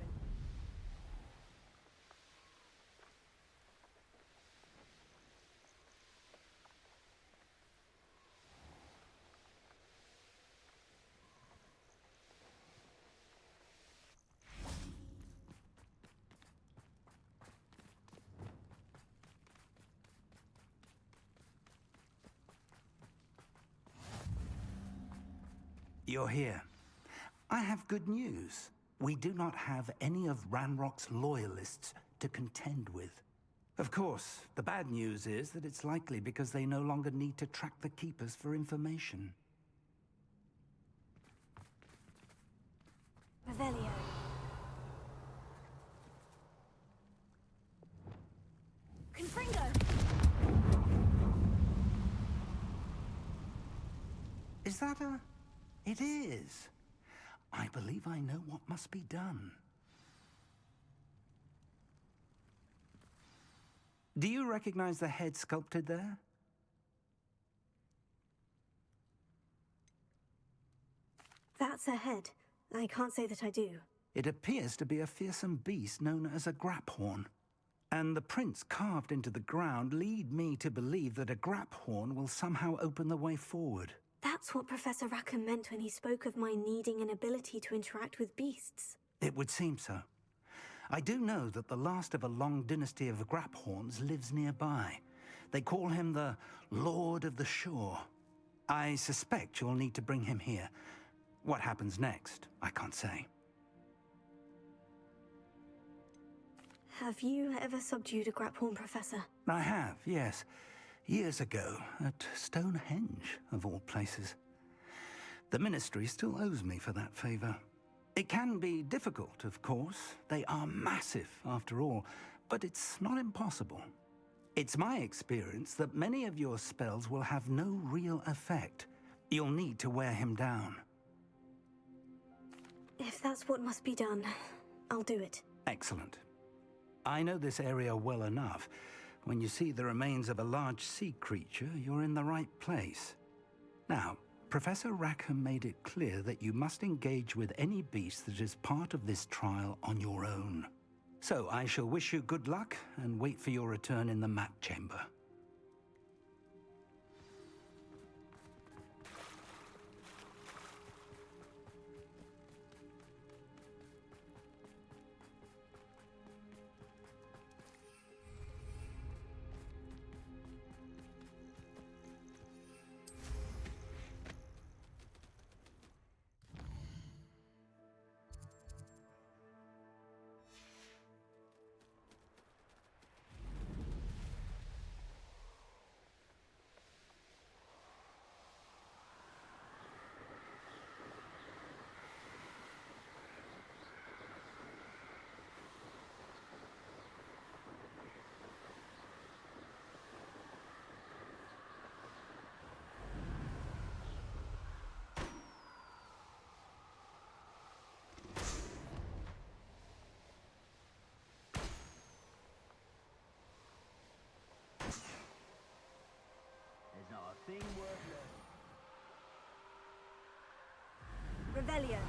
You're here. I have good news. We do not have any of Ranrock's loyalists to contend with. Of course, the bad news is that it's likely because they no longer need to track the Keepers for information. Revelio. Confringo! Is that a... It is. I believe I know what must be done. Do you recognize the head sculpted there? That's a head. I can't say that I do. It appears to be a fearsome beast known as a graphorn. And the prints carved into the ground lead me to believe that a graphorn will somehow open the way forward. That's what Professor Rackham meant when he spoke of my needing an ability to interact with beasts. It would seem so. I do know that the last of a long dynasty of graphorns lives nearby. They call him the Lord of the Shore. I suspect you'll need to bring him here. What happens next, I can't say. Have you ever subdued a Graphorn, Professor? I have, yes. Years ago, at Stonehenge, of all places. The Ministry still owes me for that favor. It can be difficult, of course. They are massive, after all, but it's not impossible. It's my experience that many of your spells will have no real effect. You'll need to wear him down. If that's what must be done, I'll do it. Excellent. I know this area well enough. When you see the remains of a large sea creature, you're in the right place. Now, Professor Rackham made it clear that you must engage with any beast that is part of this trial on your own. So I shall wish you good luck and wait for your return in the map chamber. There's not a thing worth learning. Revelio.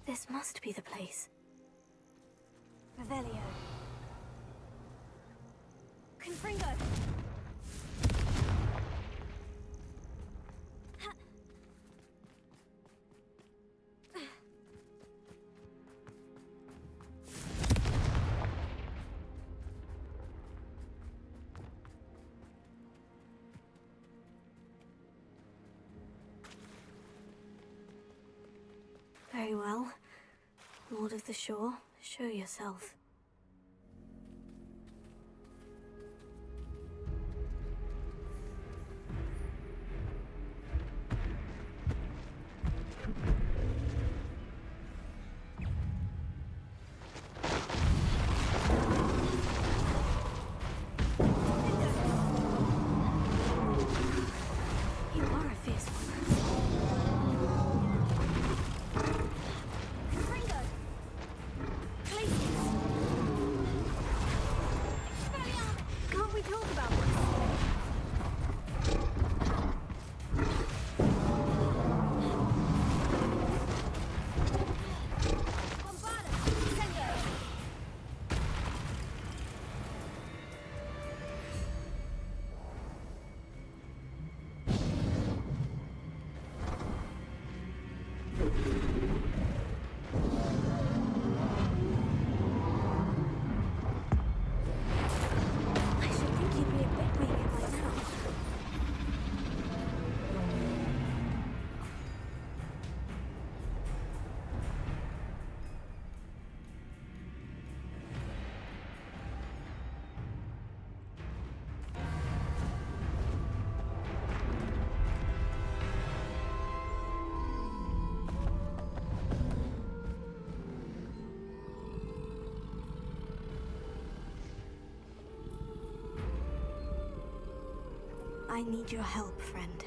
This must be the place. Revelio. Confringo. Very well. Lord of the Shore, show yourself. You are a fierce one. Confringo. Can't we talk about this? I need your help, friend.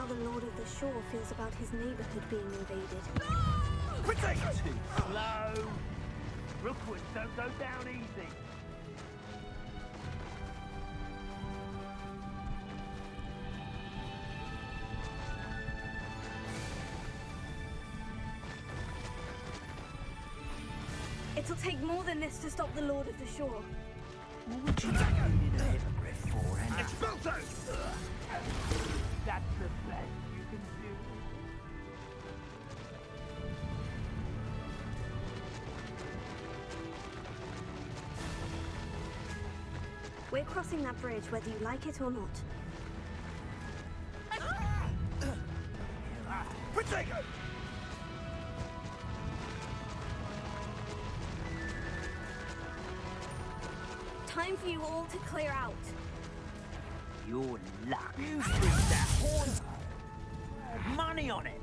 how the Lord of the Shore feels about his neighborhood being invaded. Too slow. Rookwoods don't go down easy. It'll take more than this to stop the Lord of the Shore. What would you like being a hypocrite for, Anna? Expulso! That's the best you can do. We're crossing that bridge whether you like it or not. Protego! Time for you all to clear out. Your luck. You freed that horn. Money on it.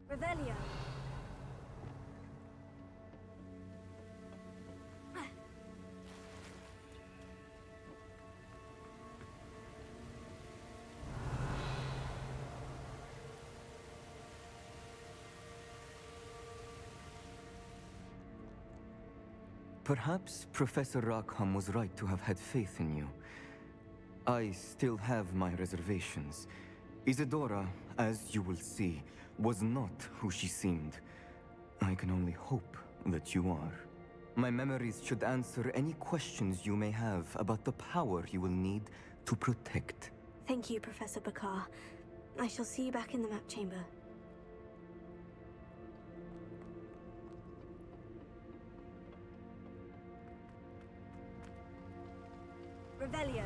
Revelio. Perhaps Professor Rackham was right to have had faith in you. I still have my reservations. Isadora, as you will see, was not who she seemed. I can only hope that you are. My memories should answer any questions you may have about the power you will need to protect. Thank you, Professor Bakar. I shall see you back in the map chamber. Revelio.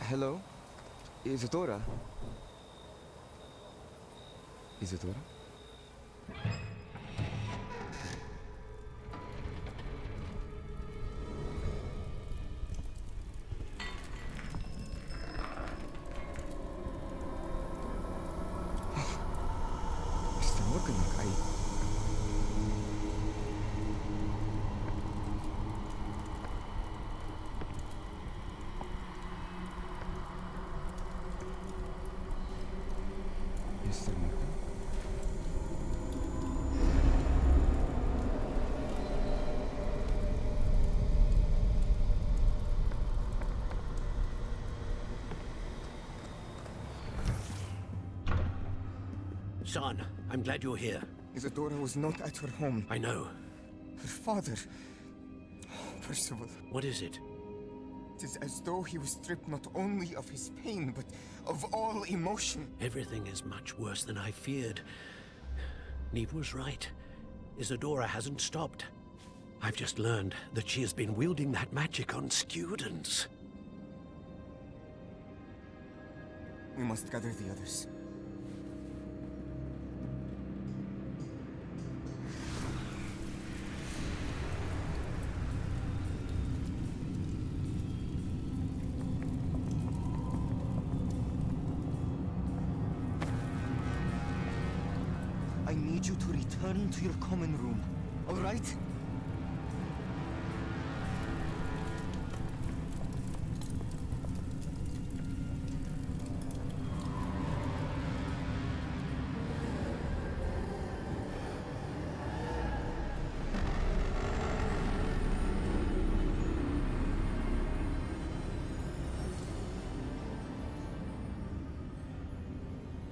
Hello? Isadora? Isadora? Mr. Morganlock, Mr. Morgan? Son, I'm glad you're here. Isadora was not at her home. I know. Her father... Percival. What is it? It is as though he was stripped not only of his pain, but of all emotion. Everything is much worse than I feared. Neve was right. Isadora hasn't stopped. I've just learned that she has been wielding that magic on students. We must gather the others. I need you to return to your common room, all right?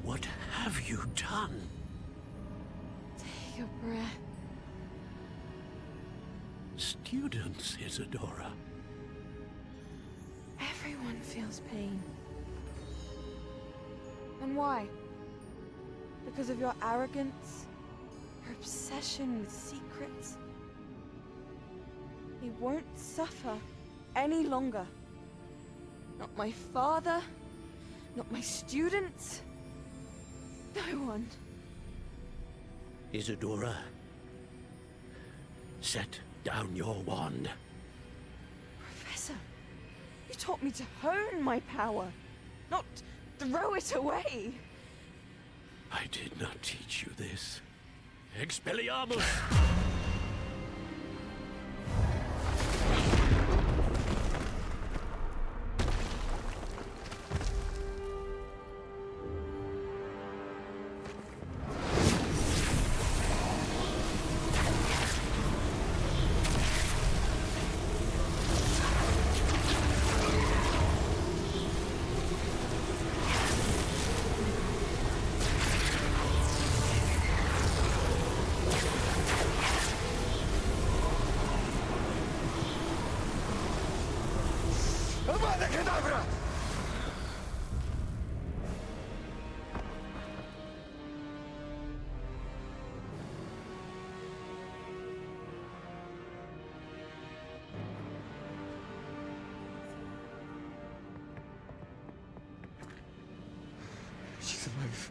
What have you done? Take a breath. Students, Isadora. Everyone feels pain. And why? Because of your arrogance? Your obsession with secrets? He won't suffer any longer. Not my father, not my students, no one. Isadora, set down your wand. Professor, you taught me to hone my power, not throw it away. I did not teach you this. Expelliarmus! She's alive.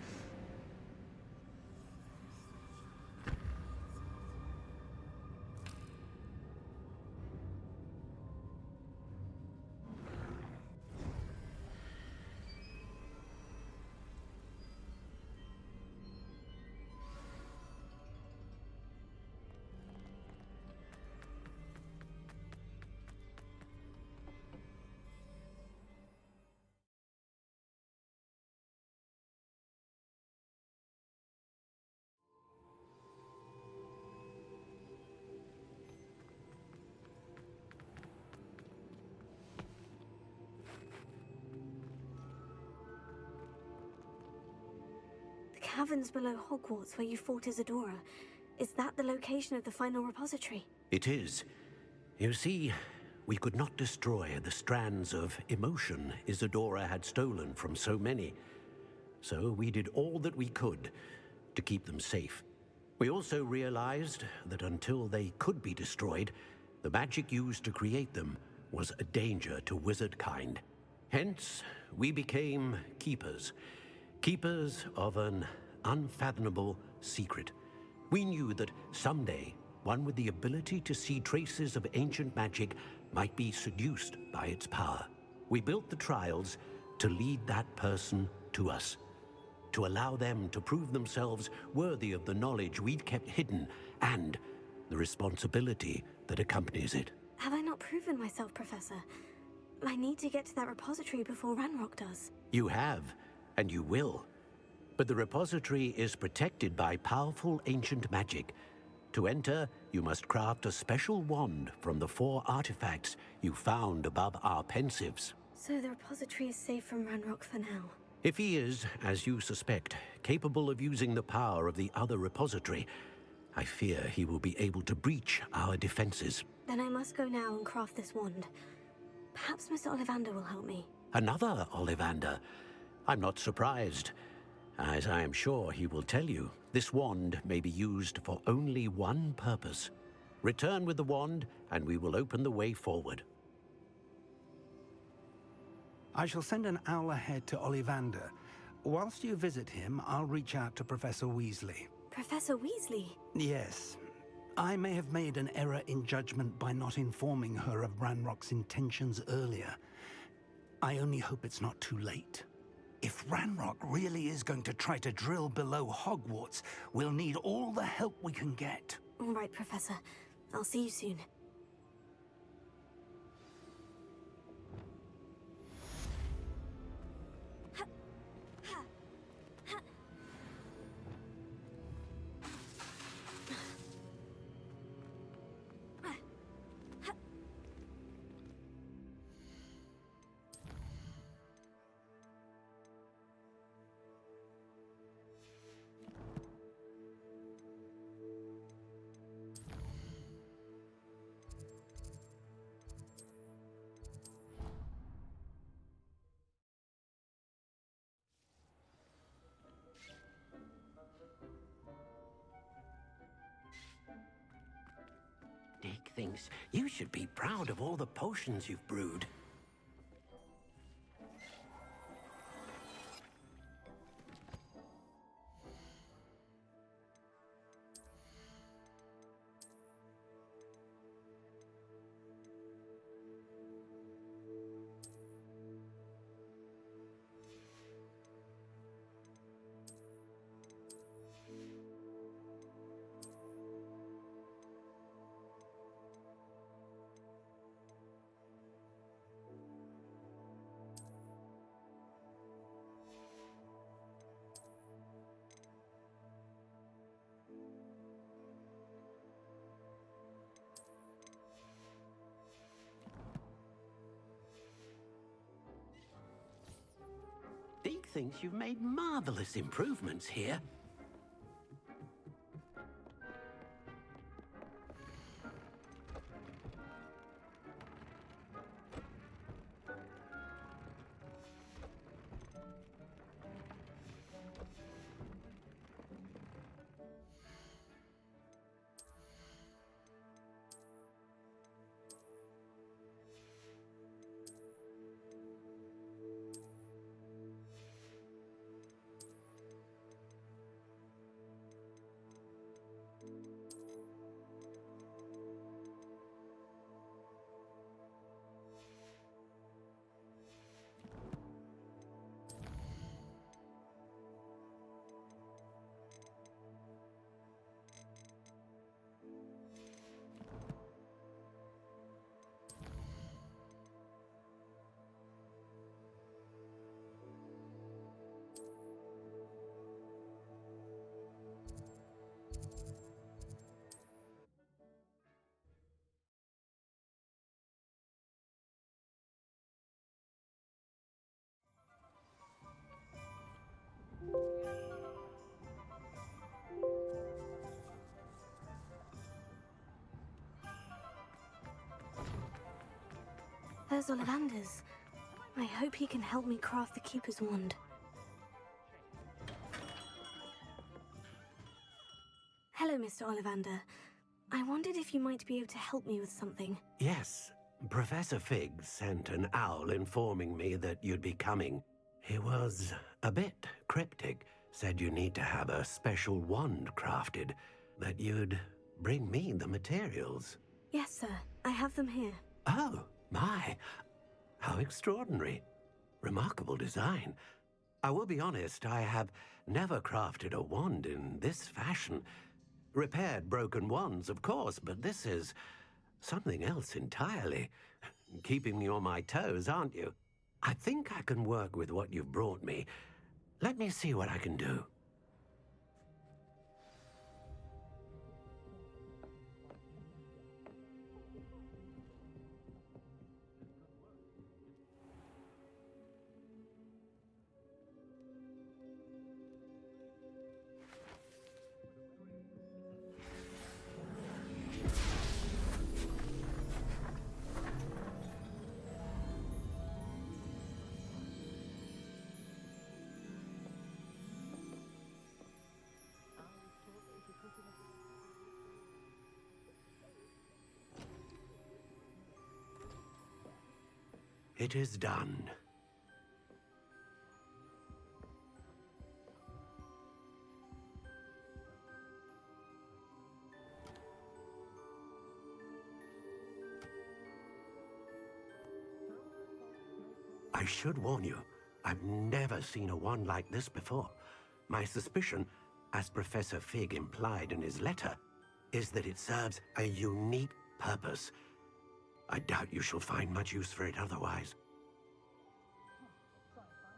The caverns below Hogwarts where you fought Isadora. Is that the location of the final repository? It is. You see, we could not destroy the strands of emotion Isadora had stolen from so many. So we did all that we could to keep them safe. We also realized that until they could be destroyed, the magic used to create them was a danger to wizard kind. Hence, we became keepers. Keepers of an unfathomable secret. We knew that someday, one with the ability to see traces of ancient magic might be seduced by its power. We built the trials to lead that person to us, to allow them to prove themselves worthy of the knowledge we'd kept hidden and the responsibility that accompanies it. Have I not proven myself, Professor? I need to get to that repository before Ranrock does. You have, and you will. But the repository is protected by powerful ancient magic. To enter, you must craft a special wand from the 4 artifacts you found above our pensives. So the repository is safe from Ranrock for now. If he is, as you suspect, capable of using the power of the other repository, I fear he will be able to breach our defenses. Then I must go now and craft this wand. Perhaps Mr. Ollivander will help me. Another Ollivander? I'm not surprised. As I am sure he will tell you, this wand may be used for only one purpose. Return with the wand, and we will open the way forward. I shall send an owl ahead to Ollivander. Whilst you visit him, I'll reach out to Professor Weasley. Professor Weasley? Yes. I may have made an error in judgment by not informing her of Ranrock's intentions earlier. I only hope it's not too late. If Ranrock really is going to try to drill below Hogwarts, we'll need all the help we can get. All right, Professor. I'll see you soon. Dick thinks you should be proud of all the potions you've brewed. Dick thinks you've made marvelous improvements here. There's Ollivander's. I hope he can help me craft the Keeper's wand. Hello, Mr. Ollivander. I wondered if you might be able to help me with something. Yes, Professor Fig sent an owl informing me that you'd be coming. He was a bit cryptic, said you need to have a special wand crafted, that you'd bring me the materials. Yes, sir. I have them here. Oh, my. How extraordinary. Remarkable design. I will be honest, I have never crafted a wand in this fashion. Repaired broken wands, of course, but this is something else entirely. Keeping me on my toes, aren't you? I think I can work with what you've brought me. Let me see what I can do. It is done. I should warn you, I've never seen a wand like this before. My suspicion, as Professor Fig implied in his letter, is that it serves a unique purpose. I doubt you shall find much use for it otherwise.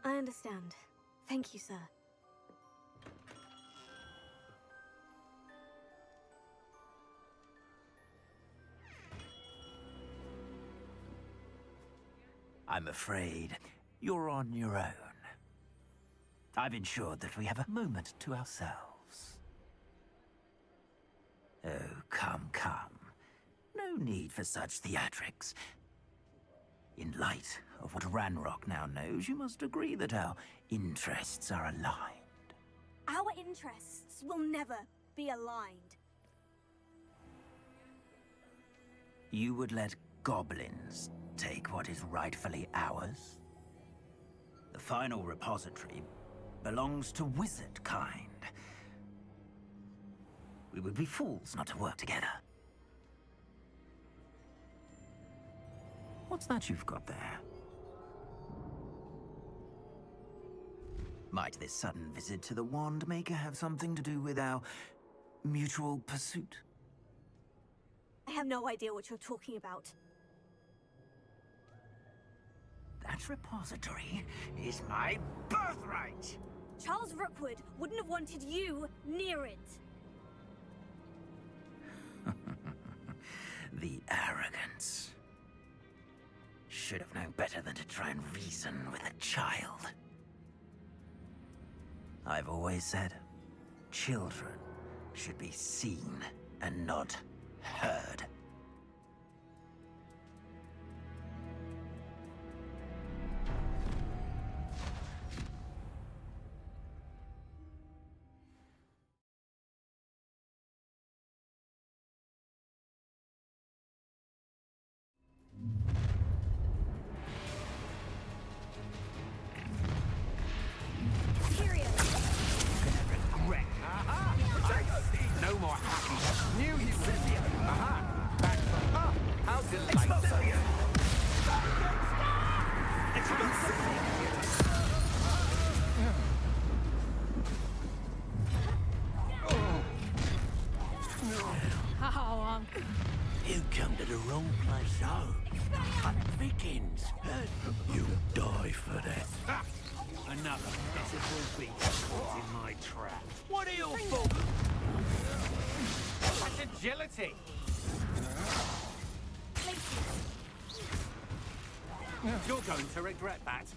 I understand. Thank you, sir. I'm afraid you're on your own. I've ensured that we have a moment to ourselves. Oh, come, come. No need for such theatrics. In light of what Ranrock now knows, you must agree that our interests are aligned. Our interests will never be aligned. You would let goblins take what is rightfully ours? The final repository belongs to wizard kind. We would be fools not to work together. What's that you've got there? Might this sudden visit to the Wand Maker have something to do with our mutual pursuit? I have no idea what you're talking about. That repository is my birthright! Charles Rookwood wouldn't have wanted you near it. The arrogance. Should have known better than to try and reason with a child. I've always said, children should be seen and not heard. No more happy. Knew he would. Aha! Back from up. How delightful. You come to the wrong place, oh. Hunt begins. You die for that. Another pitiful beast caught in my trap. What are your fault? That's agility. You're going to regret that.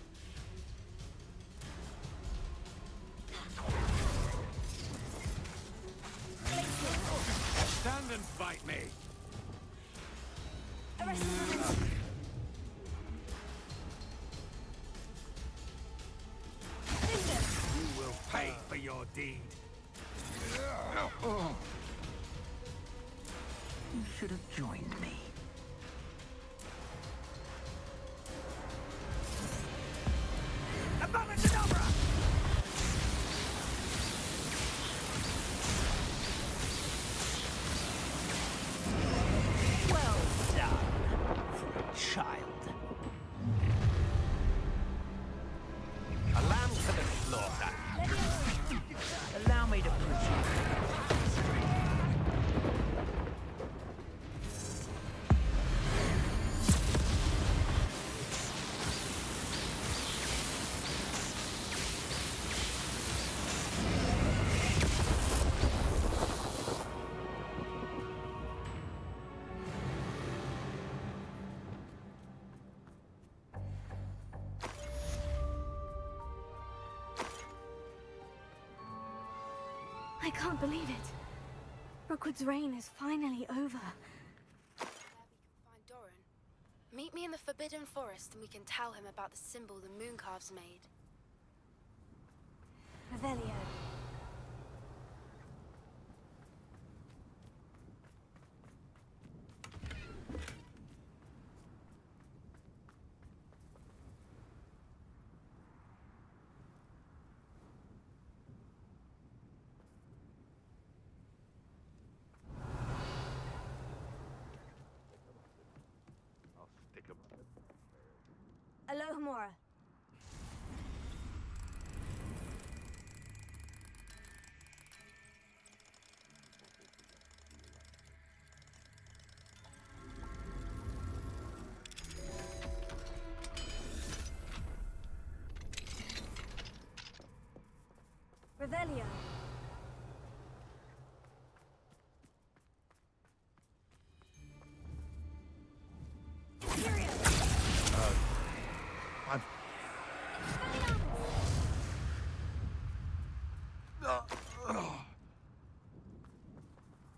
Stand and fight me. You will pay for your deed. You should have joined me. Abominadabra! Well done for a child. A lamb to the slaughter. Allow me to put you. I can't believe it. Rookwood's reign is finally over. There we can find Doran. Meet me in the Forbidden Forest and we can tell him about the symbol the Mooncalves made. Revelio. Alohomora. Revelio.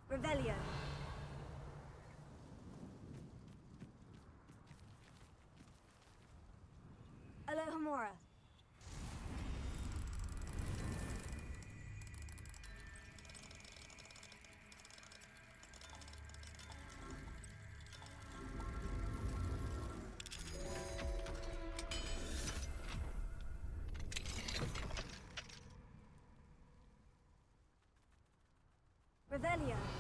Revelio. Alohomora. Revelio.